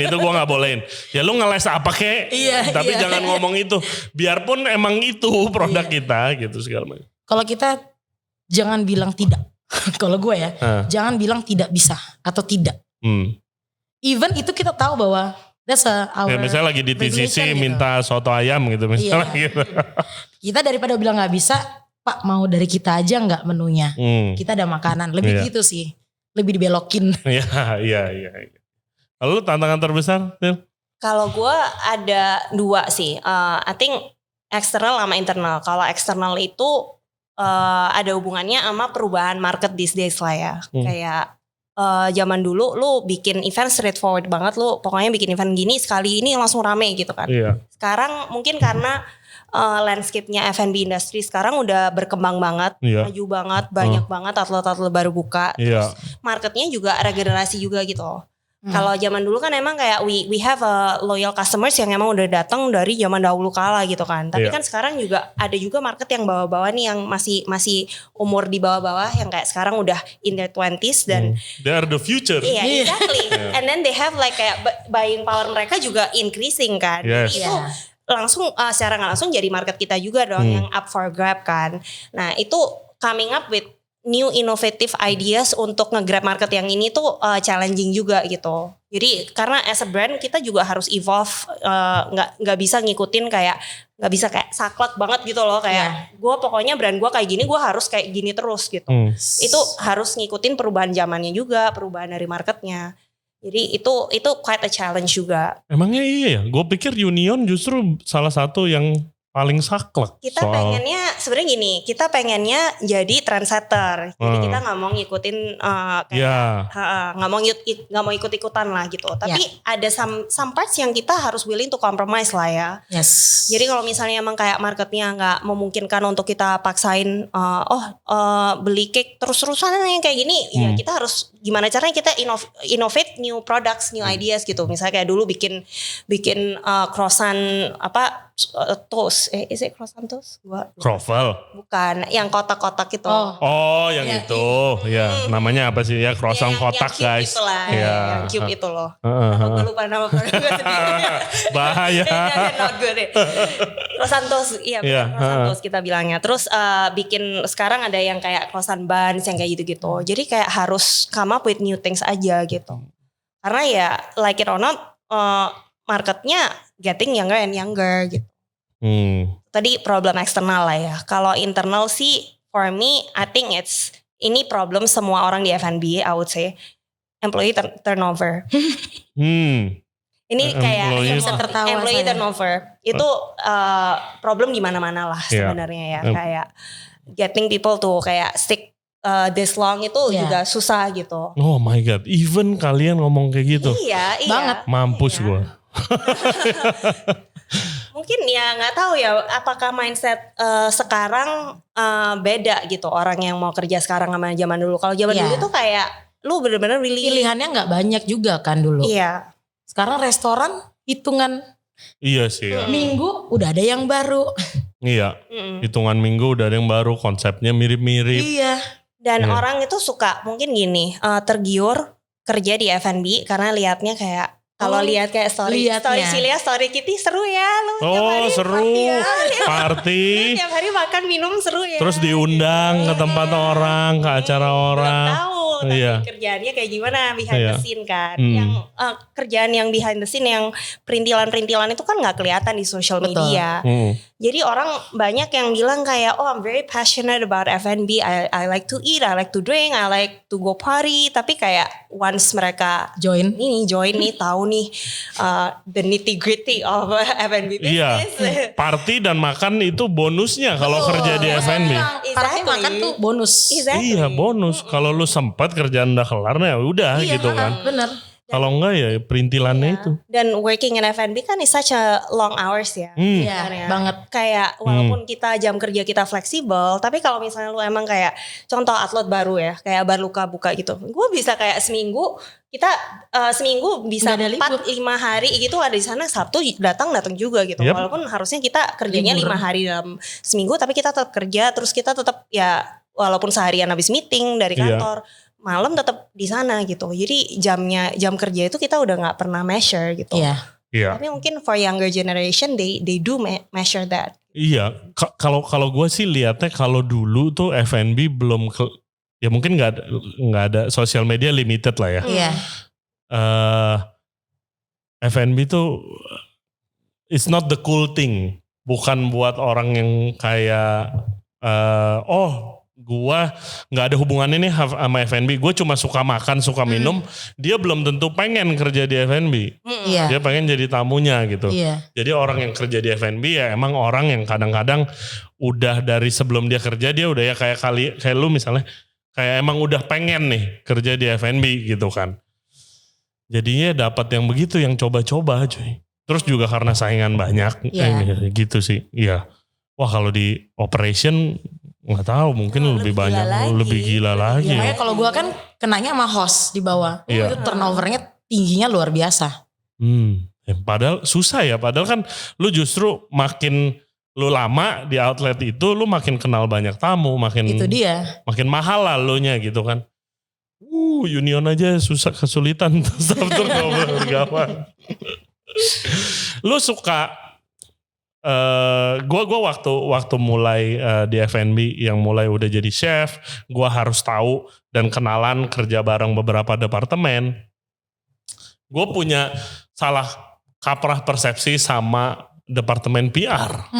C: Ya lu ngeles apa kek? Tapi jangan ngomong itu. Biarpun emang itu produk kita gitu segala macam.
A: Kalau kita jangan bilang tidak. Kalau gue ya, jangan bilang tidak bisa atau tidak. Even itu kita tahu bahwa that's our
C: misalnya lagi di TCC minta soto ayam gitu misalnya gitu.
A: Kita daripada bilang gak bisa, Pak mau dari kita aja gak menunya. Kita ada makanan, lebih gitu sih. Lebih dibelokin.
C: Iya. Lalu tantangan terbesar?
B: Kalau gue ada 2 sih. I think eksternal sama internal. Kalau eksternal itu ada hubungannya sama perubahan market these days lah ya. Kayak zaman dulu lu bikin event straightforward banget, lu pokoknya bikin event gini sekali ini langsung rame gitu kan. Sekarang mungkin karena landscape-nya F&B industry sekarang udah berkembang banget, maju banget, banyak banget atlet-atlet baru buka. Terus marketnya juga regenerasi juga gitu. Kalau zaman dulu kan emang kayak we have a loyal customers yang emang udah datang dari zaman dahulu kala gitu kan. Tapi kan sekarang juga ada juga market yang bawah-bawah nih yang masih umur di bawah-bawah yang kayak sekarang udah in their 20s dan
C: they are the future.
B: Iya, exactly. And then they have like kayak buying power mereka juga increasing kan.
C: Yes.
B: Jadi itu langsung secara nggak langsung jadi market kita juga dong yang up for grab kan. Nah, itu coming up with new innovative ideas untuk nge-grab market yang ini tuh challenging juga gitu. Jadi karena as a brand kita juga harus evolve, nggak bisa ngikutin kayak nggak bisa kayak saklek banget gitu loh kayak gue pokoknya brand gue kayak gini gue harus kayak gini terus gitu. Itu harus ngikutin perubahan zamannya juga, perubahan dari marketnya. Jadi itu quite a challenge juga.
C: Emangnya iya ya? Gue pikir Union justru salah satu yang paling saklek.
B: Kita pengennya sebenarnya gini, kita pengennya jadi trendsetter. Jadi kita nggak mau ngikutin nggak mau ikut-ikutan lah gitu. Tapi ada some parts yang kita harus willing to compromise lah ya.
A: Yes.
B: Jadi kalau misalnya emang kayak marketnya nggak memungkinkan untuk kita paksain, beli cake terus-terusan yang kayak gini, ya kita harus gimana caranya kita innovate new products, new ideas gitu. Misalnya kayak dulu bikin croissant toast, is it croissant toast?
C: Croffle.
B: Bukan, yang kotak-kotak itu.
C: Oh, yang itu. Ya, namanya apa sih? Ya, croissant kotak,
B: yang
C: guys.
B: Itulah, yang cube itu loh. Gue lupa nama produknya sendiri.
C: Bahaya.
B: Not good. Croissant toast, croissant toast kita bilangnya. Terus bikin sekarang ada yang kayak croissant buns yang kayak gitu-gitu. Jadi kayak harus come up with new things aja gitu. Karena ya like it or not, marketnya getting younger and younger gitu. Tadi problem eksternal lah ya. Kalau internal sih, for me, I think ini problem semua orang di F&B, I would say, employee turnover. Ini kayak employee turnover. Itu problem di mana-mana lah sebenarnya ya. Kayak getting people to kayak stick this long itu juga susah gitu.
C: Oh my God, even kalian ngomong kayak gitu?
B: Iya.
C: Banget. Mampus gue.
B: Mungkin ya nggak tahu ya apakah mindset sekarang beda gitu orang yang mau kerja sekarang sama zaman dulu. Kalau zaman dulu tuh kayak lu bener-bener
A: pilihannya nggak banyak juga kan dulu.
B: Iya.
A: Sekarang restoran hitungan
C: sih.
A: Minggu udah ada yang baru.
C: Iya. Hitungan minggu udah ada yang baru, konsepnya mirip-mirip.
A: Iya.
B: Dan orang itu suka mungkin gini tergiur kerja di F&B karena liatnya kayak kalau lihat kayak story Cilia, story Kitty seru ya lu.
C: Seru. Party.
B: Tiap hari makan minum seru ya.
C: Terus diundang ke tempat orang, ke acara orang.
B: Belum tahu tapi kerjaannya kayak gimana behind the scene kan. Yang kerjaan yang behind the scene yang perintilan-perintilan itu kan gak kelihatan di social media. Jadi orang banyak yang bilang kayak I'm very passionate about F&B. I like to eat, I like to drink, I like to go party. Tapi kayak once mereka join nih tahu nih the nitty gritty of F&B business.
C: Iya, party dan makan itu bonusnya kalau kerja di F&B.
A: Party makan tuh bonus.
B: Exactly.
C: Iya bonus. Kalau lu sempat kerjaan udah kelar ya udah gitu kan.
A: Bener.
C: Kalau enggak ya perintilannya itu.
B: Dan working in F&B kan is such a long hours ya.
A: Iya banget.
B: Kayak walaupun kita jam kerja kita fleksibel, tapi kalau misalnya lu emang kayak contoh atlet baru ya, kayak baru buka gitu. Gue bisa kayak seminggu bisa 4-5 hari gitu ada di sana, Sabtu datang juga gitu. Walaupun harusnya kita kerjanya 5 hari dalam seminggu, tapi kita tetap kerja, terus kita tetap ya walaupun seharian habis meeting dari kantor. Malam tetap di sana gitu. Jadi jam kerja itu kita udah nggak pernah measure gitu.
C: Iya.
B: Tapi mungkin for younger generation they do measure that.
C: Iya. Kalau gue sih lihatnya kalau dulu tuh F&B belum ya mungkin nggak ada sosial media limited lah ya.
A: Iya.
C: F&B tuh it's not the cool thing. Bukan buat orang yang kayak gua nggak ada hubungannya nih sama F&B. Gue cuma suka makan, suka minum. Dia belum tentu pengen kerja di F&B. Dia pengen jadi tamunya gitu. Jadi orang yang kerja di F&B ya emang orang yang kadang-kadang udah dari sebelum dia kerja dia udah ya kayak lu misalnya kayak emang udah pengen nih kerja di F&B gitu kan. Jadinya dapat yang begitu yang coba-coba cuy. Terus juga karena saingan banyak gitu sih. Iya. Wah kalau di operation nggak tahu mungkin lebih banyak lebih gila lagi.
A: Makanya kalau gue kan kenanya sama host di bawah. Itu turnovernya tingginya luar biasa.
C: Padahal susah ya, padahal kan lu justru makin lu lama di outlet itu, lu makin kenal banyak tamu, makin
A: Itu dia.
C: makin mahal lah lu nya gitu kan. Union aja susah, kesulitan staff turnover gawat. Lu suka gua waktu mulai di F&B yang mulai udah jadi chef, gua harus tahu dan kenalan kerja bareng beberapa departemen. Gua punya salah kaprah persepsi sama departemen PR.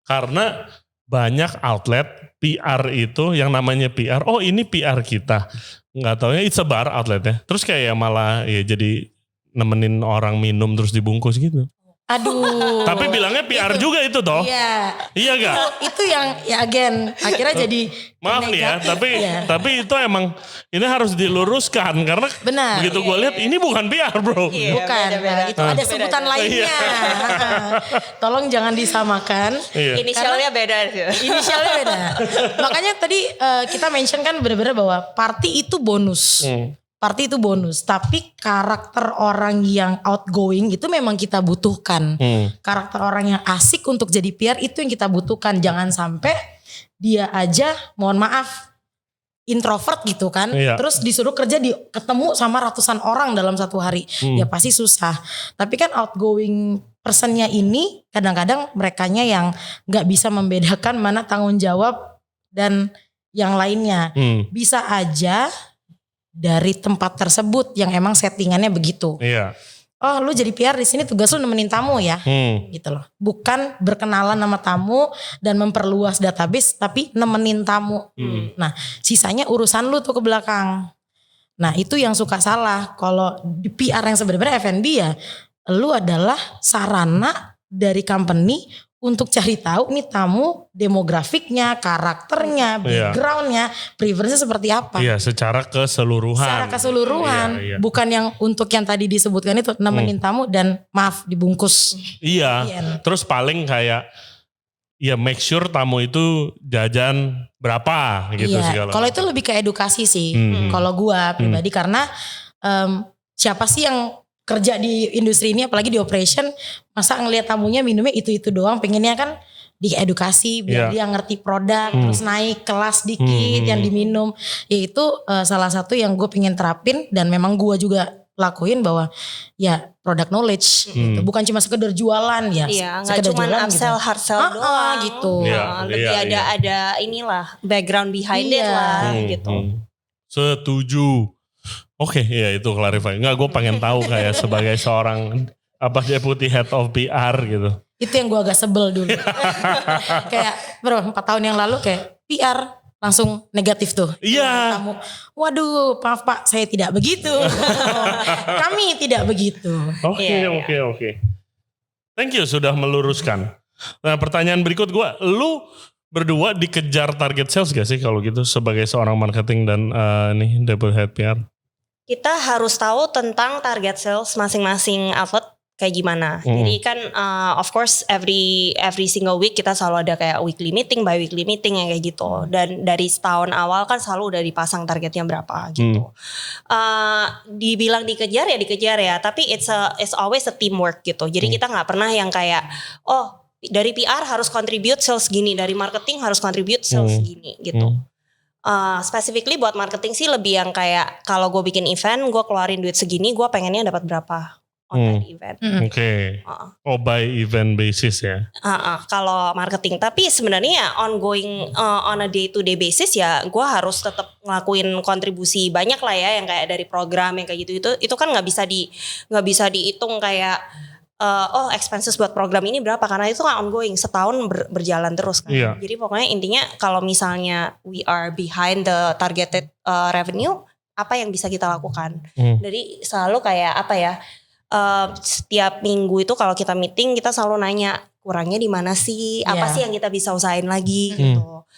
C: Karena banyak outlet PR itu yang namanya PR, oh ini PR kita. Nggak taunya it's a bar outletnya. Terus kayak malah ya jadi nemenin orang minum terus dibungkus gitu.
A: Aduh.
C: Tapi bilangnya PR juga itu toh.
A: Iya.
C: Iya gak?
A: Itu yang ya again akhirnya jadi
C: maaf nih ya,
A: negatif.
C: tapi itu emang ini harus diluruskan karena
A: benar.
C: begitu gue lihat ini bukan PR bro.
A: Bukan,
B: beda-beda.
A: itu ada sebutan lainnya. Tolong jangan disamakan.
B: Inisialnya beda sih.
A: Inisialnya beda. Makanya tadi kita mention kan benar-benar bahwa party itu bonus. Party itu bonus, tapi karakter orang yang outgoing itu memang kita butuhkan. Karakter orang yang asik untuk jadi PR itu yang kita butuhkan. Jangan sampai dia aja, mohon maaf, introvert gitu kan. Terus disuruh kerja ketemu sama ratusan orang dalam satu hari. Ya pasti susah. Tapi kan outgoing personnya ini kadang-kadang merekanya yang gak bisa membedakan mana tanggung jawab dan yang lainnya. Bisa aja dari tempat tersebut yang emang settingannya begitu. Oh lu jadi PR di sini tugas lu nemenin tamu ya, gitu loh. Bukan berkenalan sama tamu dan memperluas database, tapi nemenin tamu. Nah sisanya urusan lu tuh ke belakang. Nah itu yang suka salah. Kalau di PR yang sebenarnya F&B ya, lu adalah sarana dari company untuk cari tahu nih tamu demografiknya, karakternya, backgroundnya, preferensinya seperti apa.
C: Iya, secara keseluruhan.
A: Secara keseluruhan, bukan yang untuk yang tadi disebutkan itu nemenin tamu dan maaf dibungkus.
C: Iya, terus paling kayak ya make sure tamu itu jajan berapa gitu segala.
A: Kalau itu lebih ke edukasi sih. Kalau gua pribadi karena siapa sih yang kerja di industri ini apalagi di operation, masa ngelihat tamunya minumnya itu doang, pengennya kan diedukasi biar dia ngerti produk, terus naik kelas dikit yang diminum. Ya itu salah satu yang gue pengen terapin dan memang gue juga lakuin bahwa ya product knowledge gitu. Bukan cuma sekedar jualan ya.
B: Iya, nggak cuma upsell, hard sell doang
A: gitu.
B: Lebih ada inilah background behind it lah gitu.
C: Setuju. Oke, ya itu clarify. Enggak, gue pengen tahu kayak sebagai seorang deputy head of PR gitu.
A: Itu yang gue agak sebel dulu. Kayak 4 tahun yang lalu kayak PR langsung negatif tuh.
C: Iya.
A: Waduh, maaf Pak, saya tidak begitu. Kami tidak begitu.
C: Oke. Thank you sudah meluruskan. Nah, pertanyaan berikut gue, lu berdua dikejar target sales gak sih kalau gitu sebagai seorang marketing dan deputy head PR?
B: Kita harus tahu tentang target sales masing-masing outlet kayak gimana. Jadi kan of course every single week kita selalu ada kayak weekly meeting, bi-weekly meeting yang kayak gitu. Dan dari setahun awal kan selalu udah dipasang targetnya berapa gitu. Dibilang dikejar ya, tapi it's always a teamwork gitu. Jadi kita nggak pernah yang kayak dari PR harus contribute sales gini, dari marketing harus contribute sales gini gitu. Specifically buat marketing sih lebih yang kayak kalau gue bikin event, gue keluarin duit segini, gue pengennya dapat berapa on that event.
C: Oke. By event basis ya.
B: Kalau marketing, tapi sebenarnya ya ongoing on a day to day basis ya, gue harus tetap ngelakuin kontribusi banyak lah ya, yang kayak dari program yang kayak gitu itu kan nggak bisa dihitung kayak expenses buat program ini berapa, karena itu kan ongoing setahun berjalan terus kan. Jadi pokoknya intinya kalau misalnya we are behind the targeted revenue, apa yang bisa kita lakukan. Jadi selalu kayak apa ya, setiap minggu itu kalau kita meeting kita selalu nanya kurangnya di mana sih, apa sih yang kita bisa usahain lagi gitu.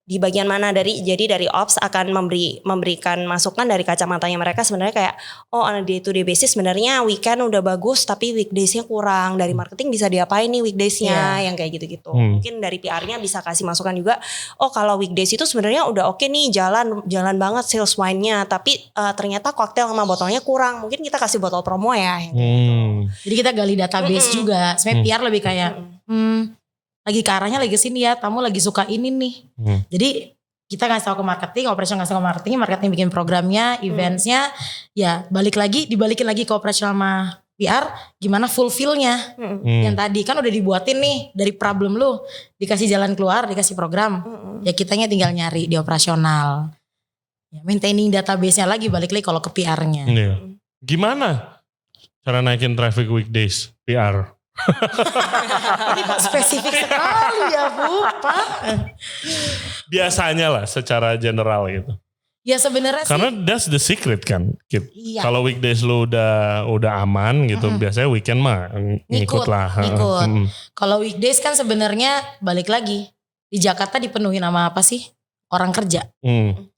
B: di bagian mana jadi dari ops akan memberikan masukan dari kacamatanya mereka sebenarnya kayak on a day to day basis sebenarnya weekend udah bagus tapi weekdaysnya kurang, dari marketing bisa diapain nih weekdaysnya yang kayak gitu-gitu. Mungkin dari PR-nya bisa kasih masukan juga, kalau weekdays itu sebenarnya udah oke nih, jalan banget sales wine-nya, tapi ternyata koktail sama botolnya kurang, mungkin kita kasih botol promo ya yang gitu.
A: Jadi kita gali database juga. Sebenarnya PR lebih kayak lagi ke arahnya lagi sini ya, tamu lagi suka ini nih. Jadi kita ngasih tahu ke marketing, operation ngasih tahu ke marketing bikin programnya, eventsnya, ya dibalikin lagi ke operasional sama PR, gimana fulfillnya. Yang tadi kan udah dibuatin nih dari problem lu, dikasih jalan keluar, dikasih program, ya kitanya tinggal nyari di operasional. Ya, maintaining database-nya lagi balik lagi kalau ke PR-nya.
C: Gimana cara naikin traffic weekdays PR?
A: Ini kok spesifik sekali ya Bu, Pak.
C: Biasanya lah secara general gitu.
A: Ya sebenarnya
C: karena
A: sih.
C: That's the secret kan.
A: Iya.
C: Kalau weekdays lu udah aman gitu, biasanya weekend mah ngikut lah.
A: Kalau weekdays kan sebenarnya balik lagi. Di Jakarta dipenuhi sama apa sih? Orang kerja.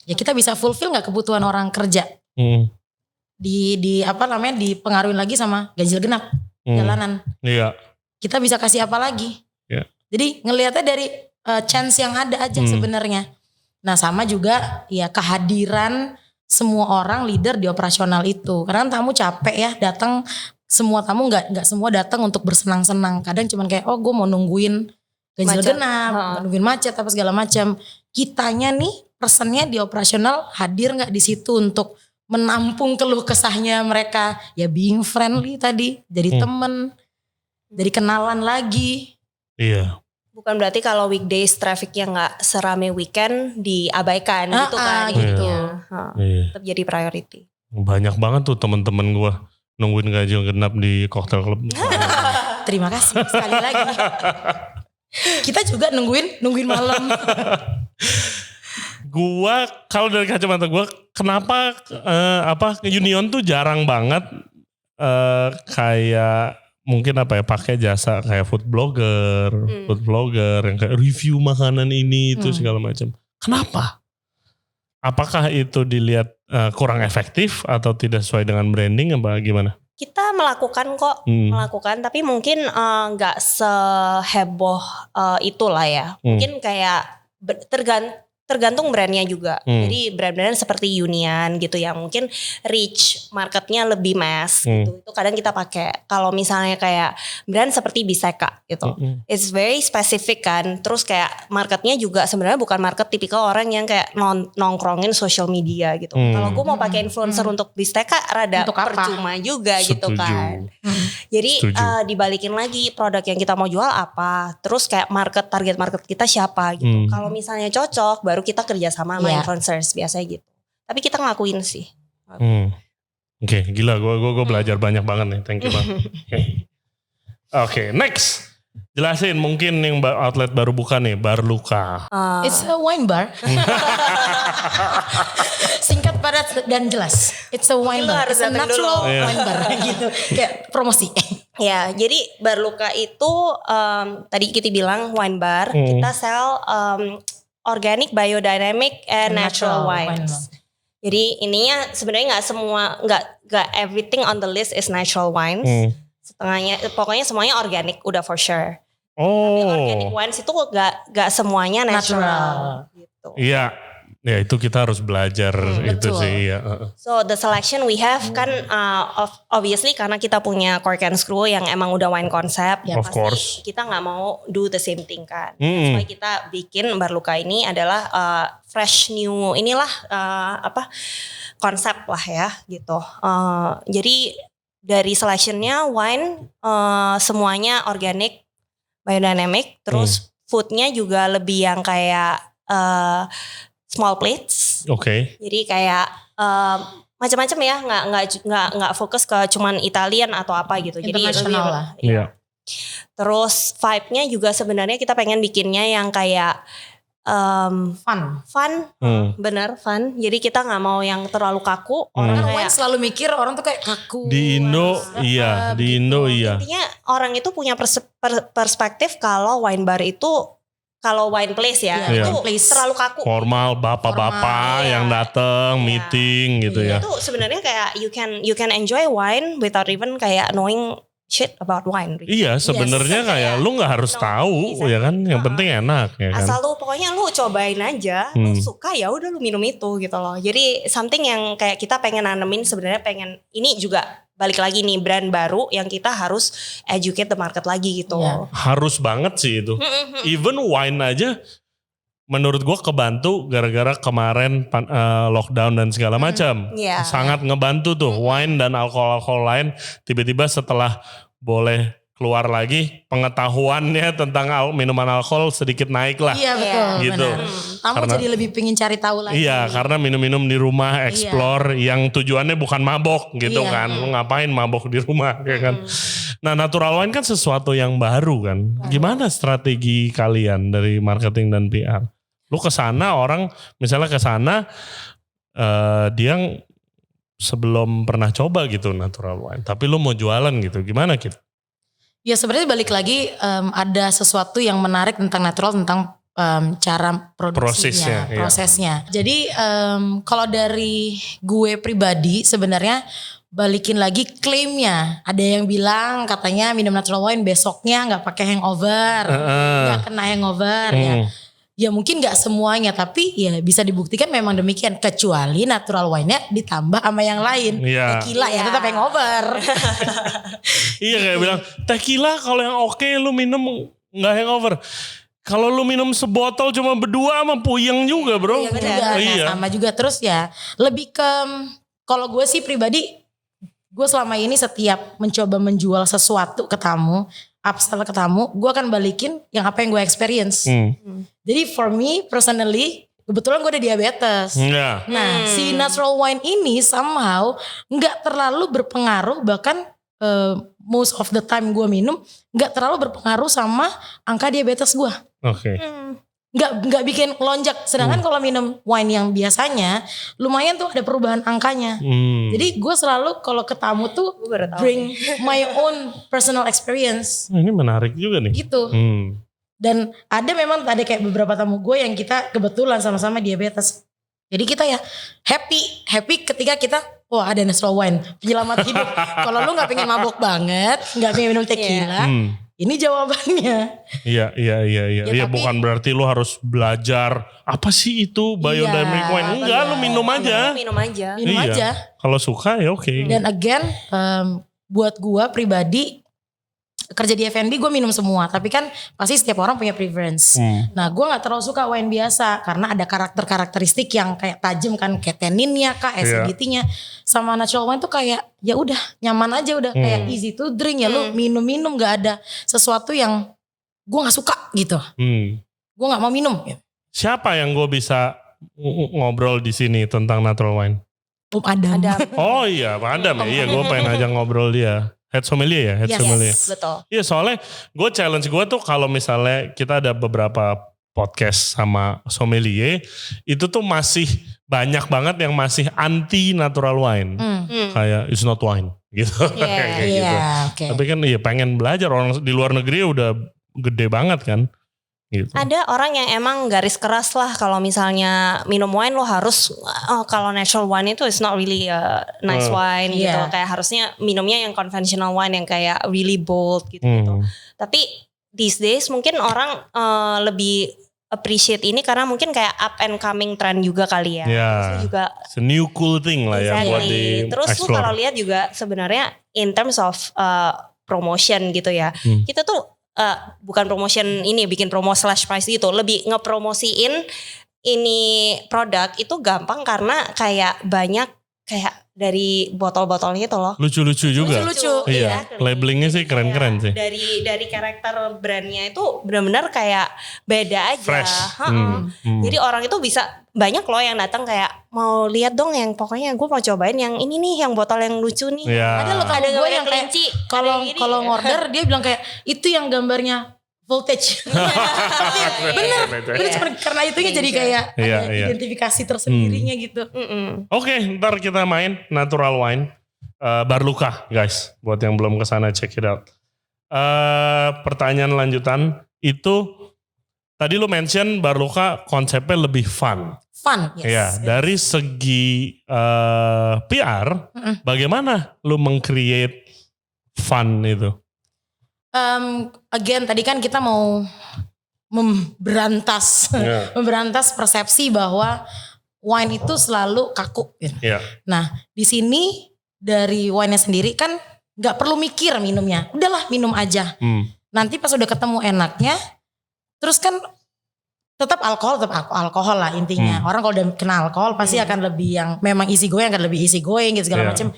A: Ya kita bisa fulfill nggak kebutuhan orang kerja? Dipengaruhi lagi sama ganjil genap. Jalanan.
C: Iya.
A: Kita bisa kasih apa lagi?
C: Iya.
A: Jadi ngelihatnya dari chance yang ada aja sebenarnya. Nah sama juga ya kehadiran semua orang leader di operasional itu. Karena tamu capek ya datang, semua tamu nggak semua datang untuk bersenang-senang. Kadang cuman kayak gue mau nungguin ganjil genap, nungguin macet apa segala macam. Kitanya nih personnya di operasional hadir nggak di situ untuk menampung keluh kesahnya mereka, ya being friendly tadi, jadi temen, jadi kenalan lagi.
C: Iya.
B: Bukan berarti kalau weekdays trafficnya nggak serame weekend diabaikan gitu kan?
A: Gitu.
B: Tetap jadi priority.
C: Banyak banget tuh teman-teman gue nungguin ganjil genap di cocktail club.
A: Terima kasih sekali lagi. Kita juga nungguin malam.
C: Gua kalau dari kacamata gua kenapa Union tuh jarang banget kayak mungkin pakai jasa kayak food blogger yang kayak review makanan ini itu segala macam. Kenapa? Apakah itu dilihat kurang efektif atau tidak sesuai dengan branding apa gimana?
B: Kita melakukan tapi mungkin nggak seheboh itulah ya. Mungkin kayak tergantung brandnya juga. Jadi brand-brand seperti Union gitu yang mungkin reach marketnya lebih mass gitu. Itu kadang kita pakai. Kalau misalnya kayak brand seperti Biseka gitu. It's very specific kan. Terus kayak marketnya juga sebenarnya bukan market tipikal orang yang kayak nongkrongin social media gitu. Kalau gue mau pakai influencer untuk Biseka rada percuma juga gitu kan. Jadi dibalikin lagi produk yang kita mau jual apa. Terus kayak target market kita siapa gitu. Kalau misalnya cocok baru kita kerjasama sama influencers biasanya gitu. Tapi kita ngelakuin sih.
C: Oke, gila gue belajar banyak banget nih. Thank you banget. Oke, next. Jelasin mungkin yang outlet baru buka nih, Bar Luka.
A: It's a wine bar. Singkat padat dan jelas. It's a wine bar. It's a natural wine bar gitu. Kayak promosi.
B: Ya, jadi Bar Luka itu tadi kita bilang wine bar. Kita sell organic, biodynamic, and natural wines. Jadi ininya sebenarnya nggak everything on the list is natural wines. Setengahnya, pokoknya semuanya organic udah for sure. Tapi organic wines itu nggak semuanya natural. Gitu.
C: Iya, ya itu kita harus belajar itu sih. Ya.
B: So the selection we have kan obviously karena kita punya Cork and Screw yang emang udah wine concept. Ya
C: of
B: pasti
C: course.
B: Kita nggak mau do the same thing kan. Supaya kita bikin Bar Luka ini adalah fresh new konsep lah ya gitu. Jadi dari selectionnya wine semuanya organic, biodynamic, terus foodnya juga lebih yang kayak small plates.
C: Oke.
B: Jadi kayak macam-macam ya, nggak fokus ke cuman Italian atau apa gitu. Jadi
A: internasional lah.
C: Iya.
B: Terus vibe-nya juga sebenarnya kita pengen bikinnya yang kayak fun, bener fun. Jadi kita nggak mau yang terlalu kaku.
A: Orang wine selalu mikir orang tuh kayak kaku.
C: Di Indo iya, di Indo iya.
B: Intinya orang itu punya perspektif kalau wine bar itu kalau wine place ya,
A: Iya,
B: itu
A: wine place.
B: terlalu kaku.
C: Formal, bapak-bapak
A: Formal,
C: yang
B: iya.
C: datang,
B: Iya.
C: meeting gitu ya.
B: Itu sebenarnya kayak you can enjoy wine without even kayak knowing shit about wine.
C: Iya, sebenarnya kayak lu nggak harus tahu ya kan, yang penting enak ya kan.
B: Asal lu pokoknya lu cobain aja, lu suka ya udah lu minum itu gitu loh. Jadi something yang kayak kita pengen nanemin sebenarnya pengen ini juga balik lagi nih brand baru yang kita harus educate the market lagi gitu.
A: Iya.
C: Harus banget sih itu. Even wine aja menurut gua kebantu gara-gara kemarin lockdown dan segala macam.
B: Iya.
C: Sangat ngebantu tuh wine dan alkohol-alkohol lain tiba-tiba setelah boleh keluar lagi pengetahuannya tentang minuman alkohol sedikit naik lah.
A: Iya betul.
C: Gitu.
A: Benar. Kamu
C: Karena-
A: jadi lebih pengen cari tahu lagi.
C: Iya, karena minum-minum di rumah, explore yang tujuannya bukan mabok gitu
A: Iya.
C: kan. Lu ngapain mabok di rumah ya kan. Nah, natural wine kan sesuatu yang baru kan. Gimana strategi kalian dari marketing dan PR? Lu kesana orang misalnya kesana dia sebelum pernah coba gitu natural wine. Tapi lu mau jualan gitu. Gimana gitu?
A: Ya sebenarnya balik lagi ada sesuatu yang menarik tentang natural tentang cara produksinya,
C: Prosesnya, iya.
A: prosesnya. Jadi kalau dari gue pribadi sebenarnya balikin lagi klaimnya. Ada yang bilang katanya minum natural wine besoknya nggak pakai hangover, nggak kena hangover ya. Ya mungkin gak semuanya tapi ya bisa dibuktikan memang demikian. Kecuali natural wine-nya ditambah sama yang lain.
C: Iya.
A: Tequila ya tetap hangover.
C: Iya kayak bilang tequila kalau yang oke lu minum nggak hangover. Kalau lu minum sebotol cuma berdua sama puyeng juga bro.
A: Yang juga, nah,
C: Iya.
A: sama juga terus ya. Lebih ke kalau gue sih pribadi, gue selama ini setiap mencoba menjual sesuatu ke tamu, upsell ke tamu, gue akan balikin yang apa yang gue experience. Jadi for me personally, kebetulan gue ada diabetes.
C: Iya.
A: Nah si natural wine ini somehow nggak terlalu berpengaruh, bahkan most of the time gue minum nggak terlalu berpengaruh sama angka diabetes gue.
C: Oke.
A: Nggak bikin lonjak. Sedangkan kalau minum wine yang biasanya lumayan tuh ada perubahan angkanya. Jadi gue selalu kalau ke tamu tuh
B: Gue baru tahu
A: bring my own personal experience
C: Ini menarik juga nih.
A: gitu. Dan ada kayak beberapa tamu gue yang kita kebetulan sama-sama diabetes. Jadi kita ya happy ketika kita ada natural wine penyelamat hidup. Kalau lu nggak pengen mabok banget, nggak pengen minum tequila, ini jawabannya.
C: Iya.
A: Ya,
C: Iya
A: tapi-
C: bukan berarti lu harus belajar apa sih itu biodynamic wine. Enggak, lu minum aja.
B: Minum aja.
A: Minum
C: Iya.
A: aja.
C: Kalau suka ya oke.
A: Dan again, buat gua pribadi kerja di F&B gue minum semua. Tapi kan pasti setiap orang punya preference. Nah gua gak terlalu suka wine biasa. Karena ada karakteristik yang kayak tajam kan. Kayak tanninnya kah, acidity-nya. Sama natural wine tuh kayak ya udah nyaman aja udah. Kayak easy to drink ya. Lu minum-minum gak ada sesuatu yang gue gak suka gitu. Gue gak mau minum.
C: Siapa yang gue bisa ngobrol di sini tentang natural wine?
A: Adam.
C: Oh iya, Pak Adam ya. Iya, gue pengen aja ngobrol dia. Head sommelier ya, head
A: Yes.
C: sommelier.
B: Betul.
C: Iya, soalnya gue challenge gue tuh kalau misalnya kita ada beberapa podcast sama sommelier, itu tuh masih banyak banget yang masih anti natural wine. Kayak it's not wine gitu. Kayak gitu.
A: Iya, oke.
C: Tapi kan iya pengen belajar, orang di luar negeri udah gede banget kan. Gitu.
B: Ada orang yang emang garis keras lah kalau misalnya minum wine lo harus kalau natural wine itu it's not really a nice wine gitu.
A: Iya.
B: Kayak harusnya minumnya yang conventional wine yang kayak really bold gitu. Tapi these days mungkin orang lebih appreciate ini karena mungkin kayak up and coming trend juga kali ya.
C: Ya.
B: Terus juga
C: It's a new cool thing lah ya buat di
B: Terus lu
C: explore.
B: kalau lihat juga sebenarnya in terms of promotion gitu ya. Kita tuh bukan promotion ini bikin promo slash price gitu. Lebih ngepromosiin ini produk itu gampang karena kayak banyak kayak dari botol-botolnya itu loh.
C: Lucu-lucu juga.
A: Lucu-lucu,
C: Iya, labelingnya sih keren-keren sih.
B: Dari karakter brandnya itu benar-benar kayak beda aja.
C: Fresh.
B: Jadi orang itu bisa banyak loh yang datang kayak mau lihat dong yang pokoknya gue mau cobain yang ini nih yang botol yang lucu nih.
C: Iya.
A: Ada lo
B: Ada
A: gue
B: gambar
A: yang kayak
B: kelinci,
A: kalau
B: ada yang ini.
A: kalau ngorder dia bilang kayak itu yang gambarnya voltage. bener cuma karena itunya jadi kayak
C: Iya,
A: ada
C: iya.
A: identifikasi tersendirinya gitu.
C: Oke, ntar kita main natural wine. Barluka guys, buat yang belum kesana check it out. Pertanyaan lanjutan itu tadi lu mention Barloka konsepnya lebih fun.
A: Fun, yes.
C: Ya, dari segi PR, bagaimana lu meng-create fun itu?
A: Again tadi kan kita mau memberantas persepsi bahwa wine itu selalu kaku.
C: Yeah.
A: Nah di sini dari wine-nya sendiri kan nggak perlu mikir minumnya, udahlah minum aja. Nanti pas udah ketemu enaknya, terus kan tetap alkohol lah intinya. Orang kalau udah kena alkohol pasti akan lebih yang memang easy going, akan lebih easy going gitu segala macam.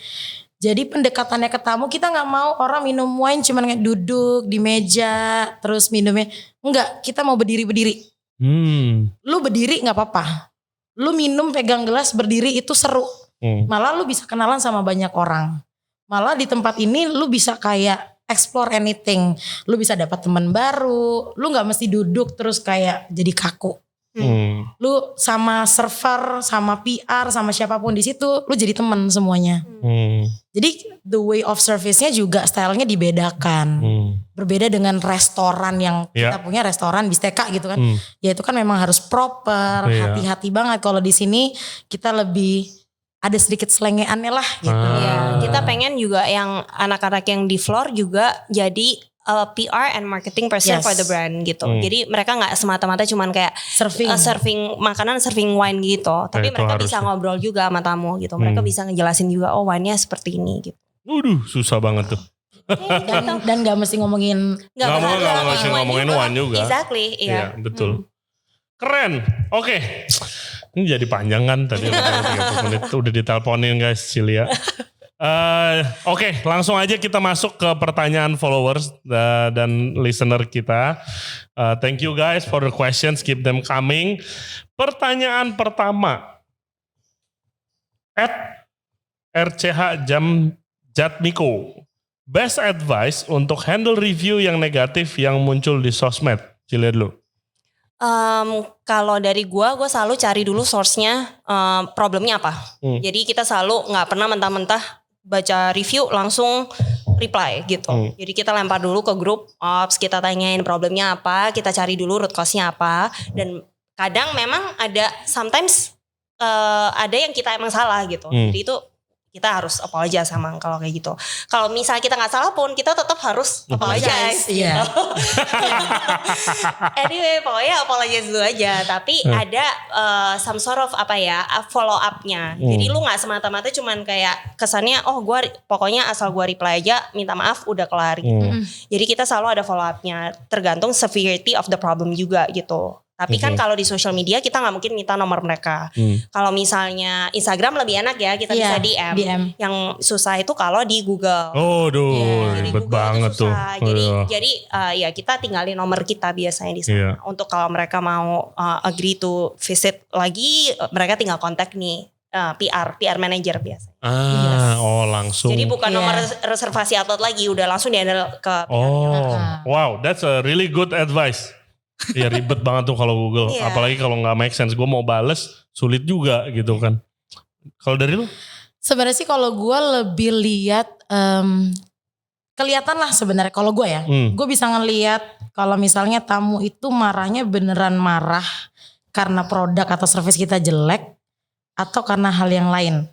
A: Jadi pendekatannya ke tamu, kita gak mau orang minum wine cuman kayak duduk di meja terus minumnya. Enggak, kita mau berdiri-berdiri. Lu berdiri gak apa-apa. Lu minum pegang gelas berdiri itu seru. Malah lu bisa kenalan sama banyak orang. Malah di tempat ini lu bisa kayak explore anything. Lu bisa dapat teman baru. Lu gak mesti duduk terus kayak jadi kaku. Lu sama server, sama PR, sama siapapun di situ, lu jadi teman semuanya. Jadi the way of service-nya juga stylenya dibedakan. Berbeda dengan restoran yang kita punya restoran Bisteka gitu kan. Ya itu kan memang harus proper, hati-hati banget. Kalau di sini kita lebih ada sedikit selengeannya lah gitu.
B: Ya, kita pengen juga yang anak-anak yang di floor juga jadi PR and marketing person for the brand gitu. Jadi mereka nggak semata-mata cuman kayak serving makanan, serving wine gitu. Tapi mereka bisa ngobrol juga sama tamu gitu. Mereka bisa ngejelasin juga, oh wine-nya seperti ini gitu.
C: Waduh, susah banget tuh.
A: Dan gak mesti ngomongin
C: ngomongin wine juga.
B: Exactly,
C: iya. Betul. Keren. Oke. Ini jadi panjang kan tadi 30 menit udah diteleponin guys Cilia. Oke, langsung aja kita masuk ke pertanyaan followers dan listener kita. Thank you guys for the questions, keep them coming. Pertanyaan pertama, @RCH Jatmiko, best advice untuk handle review yang negatif yang muncul di sosmed. Cilia dulu.
B: Kalau dari gue selalu cari dulu source-nya, problemnya apa. Jadi kita selalu nggak pernah mentah-mentah baca review langsung reply gitu. Jadi kita lempar dulu ke grup ops, kita tanyain problemnya apa, kita cari dulu root cause-nya apa. Dan kadang memang ada sometimes ada yang kita emang salah gitu. Jadi itu kita harus apologize sama kalau kayak gitu. Kalau misalnya kita nggak salah pun kita tetap harus apologize. Gitu. Anyway, pokoknya apologize dulu aja. Tapi ada some sort of follow up-nya. Jadi lu nggak semata-mata cuman kayak kesannya, oh gue pokoknya asal gue reply aja, minta maaf udah kelar gitu. Jadi kita selalu ada follow up-nya. Tergantung severity of the problem juga gitu. Tapi kan kalau di social media kita nggak mungkin minta nomor mereka. Kalau misalnya Instagram lebih enak ya, kita bisa DM. Yang susah itu kalau di Google.
C: Oh, ribet banget tuh.
B: Jadi ya kita tinggalin nomor kita biasanya di sana. Untuk kalau mereka mau agree to visit lagi, mereka tinggal kontak nih PR manager biasanya.
C: Oh langsung.
B: Jadi bukan nomor reservasi outlet lagi, udah langsung dihandle ke PR.
C: Wow, that's a really good advice. Ya ribet banget tuh kalau Google. Apalagi kalau gak make sense. Gue mau bales sulit juga gitu kan. Kalau dari lu?
A: Sebenarnya sih kalau gue lebih lihat kelihatan lah sebenarnya kalau gue ya. Gue bisa ngelihat kalau misalnya tamu itu marahnya beneran marah karena produk atau service kita jelek atau karena hal yang lain.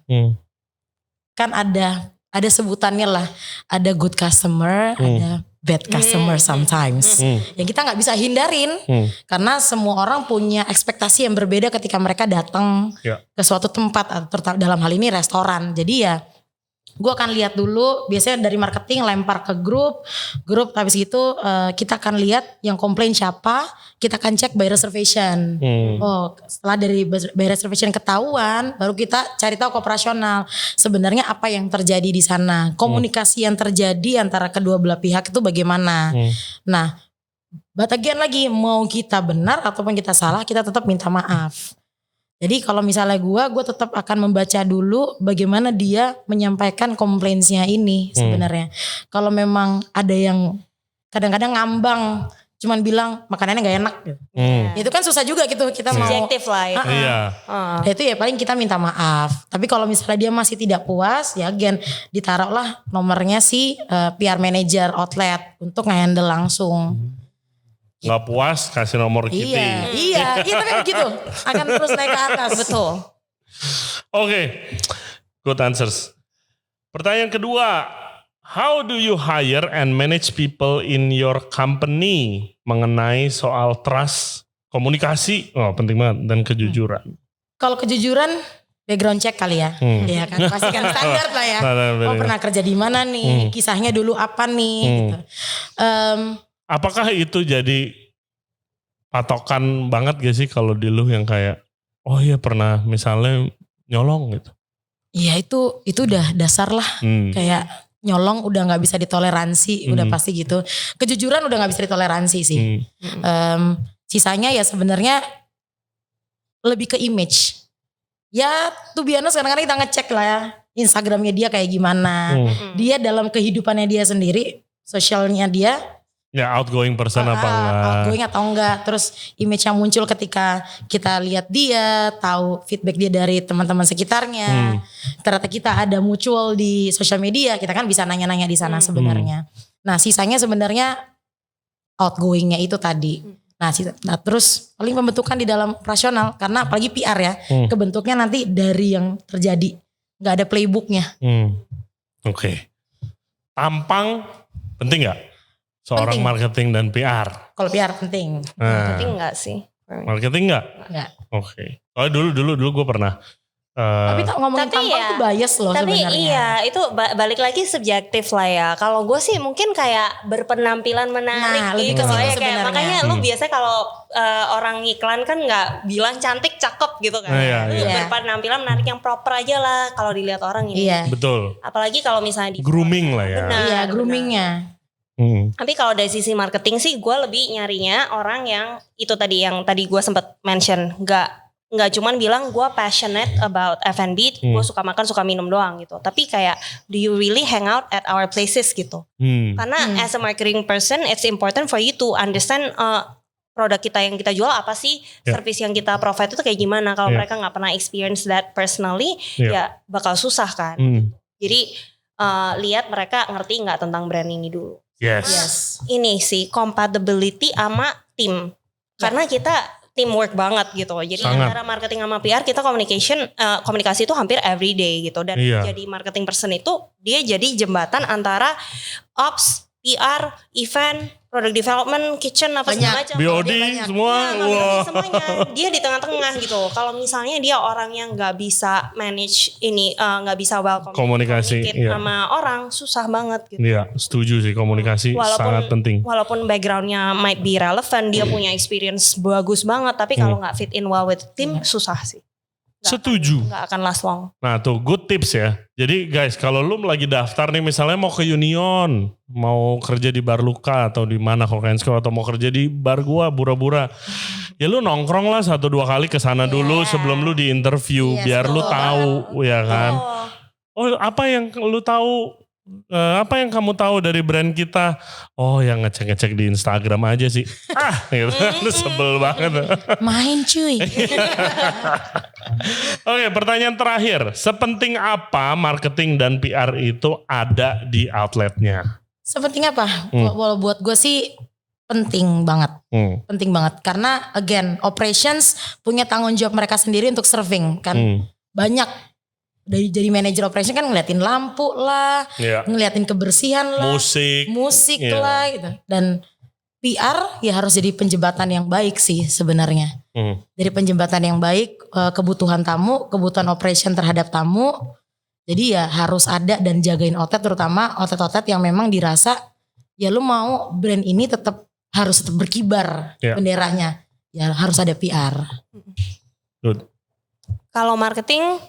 A: Kan ada sebutannya lah. Ada good customer, ada bad customer sometimes. Yang kita gak bisa hindarin. Karena semua orang punya ekspektasi yang berbeda ketika mereka datang ke suatu tempat. Atau dalam hal ini restoran. Jadi ya gue akan lihat dulu. Biasanya dari marketing lempar ke grup. Habis itu kita akan lihat yang komplain siapa. Kita akan cek by reservation. Oh, setelah dari by reservation ketahuan, baru kita cari tahu ke operasional. Sebenarnya apa yang terjadi di sana, komunikasi yang terjadi antara kedua belah pihak itu bagaimana. Nah, but again lagi, mau kita benar ataupun kita salah, kita tetap minta maaf. Jadi kalau misalnya gue tetap akan membaca dulu bagaimana dia menyampaikan komplainsnya ini sebenarnya. Kalau memang ada yang kadang-kadang ngambang, cuman bilang makanannya gak enak gitu. Itu kan susah juga gitu kita mau
B: subjektif lah ya.
A: Itu ya paling kita minta maaf. Tapi kalau misalnya dia masih tidak puas, ya again ditaruhlah nomornya si PR manager outlet untuk nge-handle langsung.
C: Nggak puas kasih nomor kita.
A: Iya, itu kan gitu. Akan terus naik ke atas.
B: Betul.
C: Oke, good answers. Pertanyaan kedua, how do you hire and manage people in your company mengenai soal trust, komunikasi, penting banget, dan kejujuran.
A: Kalau kejujuran, background check kali ya. Iya kan, pasti kan standar lah ya. Oh pernah kerja di mana nih, kisahnya dulu apa nih gitu.
C: Apakah itu jadi patokan banget gak sih kalau di lu yang kayak, oh iya pernah misalnya nyolong gitu.
A: Iya itu udah dasar lah. Kayak nyolong udah gak bisa ditoleransi, udah pasti gitu. Kejujuran udah gak bisa ditoleransi sih. Sisanya ya sebenarnya lebih ke image. Ya to be honest kadang-kadang kita ngecek lah ya Instagramnya dia kayak gimana. Dia dalam kehidupannya dia sendiri, sosialnya dia.
C: Ya outgoing person apa enggak.
A: Outgoing atau enggak. Terus image yang muncul ketika kita lihat dia, tahu feedback dia dari teman-teman sekitarnya. Ternyata kita ada mutual di sosial media, kita kan bisa nanya-nanya di sana sebenarnya. Nah sisanya sebenarnya outgoingnya itu tadi. Nah terus paling pembentukan di dalam operasional, karena apalagi PR ya, kebentuknya nanti dari yang terjadi, nggak ada playbooknya.
C: Oke. Tampang penting nggak? Seorang
A: penting.
C: Marketing dan PR.
A: Kalau PR penting.
B: Penting nggak sih?
C: Marketing nggak?
A: Nggak.
C: Oke. Oh dulu gue pernah.
A: Tapi ngomongin tampang
B: ya,
A: tuh bias loh sebenarnya.
B: Tapi iya itu balik lagi subjektif lah ya. Kalau gue sih mungkin kayak berpenampilan menarik
A: lebih
B: gitu.
A: ke situ
B: Kayak
A: sebenarnya.
B: makanya lu biasanya kalau orang iklan kan nggak bilang cantik cakep gitu kan. Lu berpenampilan menarik yang proper aja lah kalau dilihat orang ini.
A: Iya.
C: Betul.
B: Apalagi kalau misalnya di
C: Grooming lah ya.
B: Benar,
A: Iya groomingnya.
B: Tapi kalau dari sisi marketing sih gue lebih nyarinya orang yang itu tadi yang tadi gue sempat mention, nggak cuman bilang gue passionate about F&B, gue suka makan suka minum doang gitu. Tapi kayak do you really hang out at our places gitu? Karena as a marketing person it's important for you to understand produk kita yang kita jual apa sih, service yang kita provide itu kayak gimana. Kalau mereka nggak pernah experience that personally, ya bakal susah kan. Jadi lihat mereka ngerti nggak tentang brand ini dulu.
C: Yes.
B: Ini sih compatibility sama tim. Karena kita teamwork banget gitu. Jadi antara marketing sama PR kita komunikasi itu hampir every day gitu. Dan jadi marketing person itu dia jadi jembatan antara ops, PR, event, product development, kitchen apa segala macam.
C: BOD semua.
B: Semuanya dia di tengah-tengah gitu. Kalau misalnya dia orang yang nggak bisa manage ini, nggak bisa
C: komunikasi
B: sama orang, susah banget gitu.
C: Iya, setuju sih, komunikasi sangat penting.
B: Walaupun backgroundnya might be relevant, dia punya experience bagus banget, tapi kalau nggak fit in well with team, susah sih.
C: Setuju.
B: Nggak akan last long.
C: Nah tuh good tips ya. Jadi guys kalau lu lagi daftar nih misalnya mau ke Union, mau kerja di Bar Luka atau di mana Kokensko atau mau kerja di bar gua Bura-Bura. Ya lu nongkrong lah 1-2 kali ke sana dulu sebelum lu di interview biar lu tahu ya kan. Oh apa yang lu tahu? Apa yang kamu tahu dari brand kita? Oh yang ngecek-ngecek di Instagram aja sih. Gitu. Sebel banget.
A: Main cuy.
C: Oke, pertanyaan terakhir. Sepenting apa marketing dan PR itu ada di outletnya?
A: Sepenting apa? Kalau buat gue sih penting banget. Penting banget. Karena again, operations punya tanggung jawab mereka sendiri untuk serving kan. Banyak. Jadi manajer operation kan ngeliatin lampu lah, ngeliatin kebersihan lah, musik lah gitu. Dan PR ya harus jadi penjembatan yang baik sih sebenarnya. Dari penjembatan yang baik, kebutuhan tamu, kebutuhan operation terhadap tamu. Jadi ya harus ada dan jagain outlet, terutama outlet-outlet yang memang dirasa ya lu mau brand ini harus tetap berkibar benderanya. Ya harus ada PR.
C: Good.
B: Kalau marketing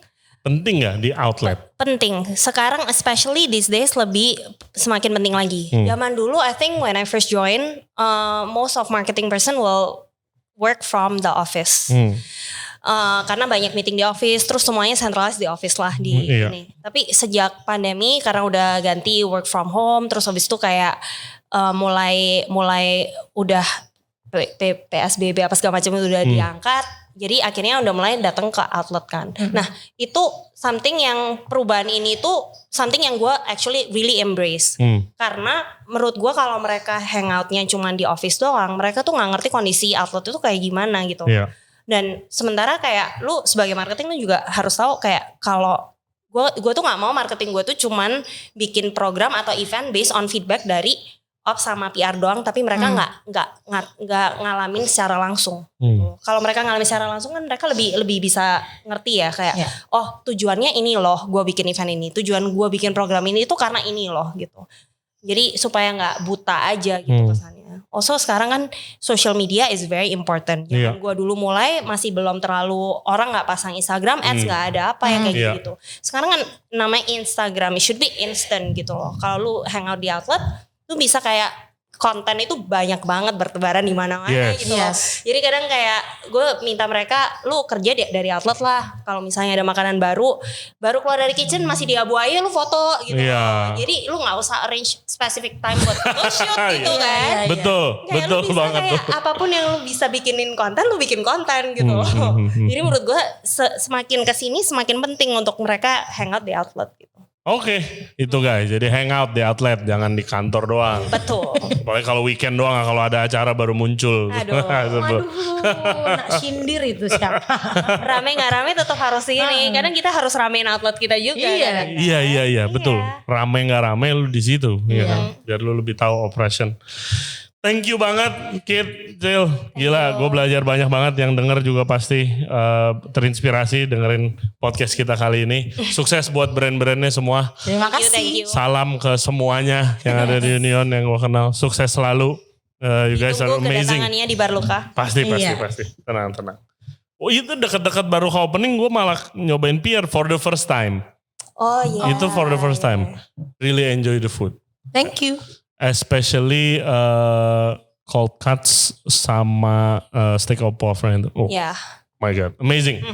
C: penting gak di outlet?
B: Penting. Sekarang especially these days lebih semakin penting lagi. Zaman dulu I think when I first join, most of marketing person will work from the office. Karena banyak meeting di office, terus semuanya centralized di office lah di ini. Tapi sejak pandemi karena udah ganti work from home, terus habis itu kayak mulai udah PSBB apa segala macam itu udah diangkat. Jadi akhirnya udah mulai datang ke outlet kan. Nah itu something yang perubahan ini tuh something yang gue actually really embrace. Karena menurut gue kalau mereka hangoutnya cuma di office doang, mereka tuh nggak ngerti kondisi outlet itu kayak gimana gitu.
C: Iya.
B: Dan sementara kayak lu sebagai marketing lu juga harus tahu kayak kalau gue tuh nggak mau marketing gue tuh cuman bikin program atau event based on feedback dari ops sama PR doang, tapi mereka nggak ngalamin secara langsung. Kalau mereka ngalamin secara langsung kan mereka lebih bisa ngerti ya kayak oh tujuannya ini loh gue bikin event ini, tujuan gue bikin program ini itu karena ini loh gitu. Jadi supaya nggak buta aja gitu kesannya. Also sekarang kan social media is very important. Jangan gue dulu mulai masih belum terlalu orang nggak pasang Instagram ads, nggak ada apa yang kayak gitu. Sekarang kan namanya Instagram, it should be instant gitu loh. Kalau lu hangout di outlet lu bisa kayak konten itu banyak banget bertebaran di mana-mana gitu loh. Jadi kadang kayak gue minta mereka lu kerja dari outlet lah. Kalau misalnya ada makanan baru keluar dari kitchen masih di abu aja lu foto gitu loh. Jadi lu nggak usah arrange specific time buat shoot gitu kan.
C: Betul,
B: kayak
C: betul
B: lu bisa
C: banget
B: kayak
C: tuh.
B: apapun yang lu bisa bikinin konten, lu bikin konten gitu loh. Jadi menurut gue semakin kesini semakin penting untuk mereka hangout di outlet gitu.
C: Oke, itu guys. Jadi hangout di outlet, jangan di kantor doang.
B: Betul.
C: Apalagi kalau weekend doang, kalau ada acara baru muncul.
B: Aduh.
A: Nak sindir itu siapa?
B: Rame gak rame tetap harus ini. Kadang kita harus ramein outlet kita juga. Kan?
C: Iya, betul. Rame nggak rame lu di situ, ya kan? Biar lu lebih tahu operation. Thank you banget Kit, Jill. Gila, gue belajar banyak banget. Yang denger juga pasti terinspirasi dengerin podcast kita kali ini. Sukses buat brand-brandnya semua.
A: Terima
B: Thank
A: kasih.
B: you.
C: Salam ke semuanya yang ada di Union yang gue kenal. Sukses selalu. You guys are
B: Tunggu
C: amazing.
B: kedatangannya di Barluka.
C: Pasti. Tenang. Oh itu dekat-dekat baru opening gue malah nyobain PR for the first time.
B: Oh iya.
C: Itu for the first time. Really enjoy the food.
A: Thank you.
C: Especially cold cuts sama steak au poivre itu. Oh my god, amazing.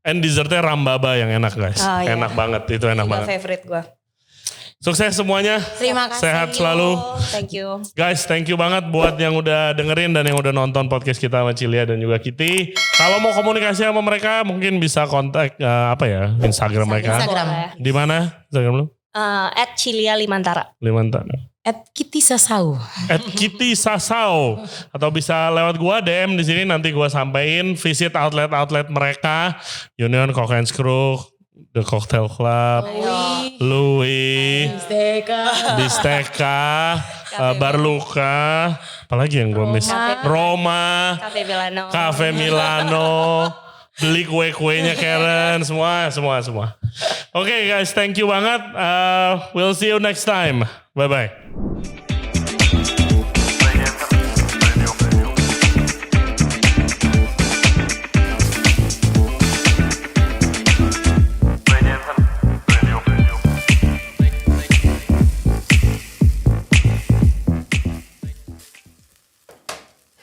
C: And dessertnya rambaba yang enak guys. Enak banget, itu enak banget.
B: Favorite gue.
C: Sukses semuanya.
A: Terima kasih.
C: Sehat selalu.
B: Thank you.
C: Guys, thank you banget buat yang udah dengerin dan yang udah nonton podcast kita sama Cilia dan juga Kitty. Kalau mau komunikasi sama mereka mungkin bisa kontak Instagram mereka. Di mana Instagram lu?
B: @Cilia_Limantara.
A: @Kitty Sasau.
C: Kitty Sasau. Atau bisa lewat gua DM di sini, nanti gua sampein. Visit outlet mereka, Union, Cock and Screw, The Cocktail Club, Louis, Bisteka, Barluka, apalagi yang gua miss? Roma, Cafe Milano, beli kue-kuenya Karen, semua. Oke guys, thank you banget. We'll see you next time. Bye-bye.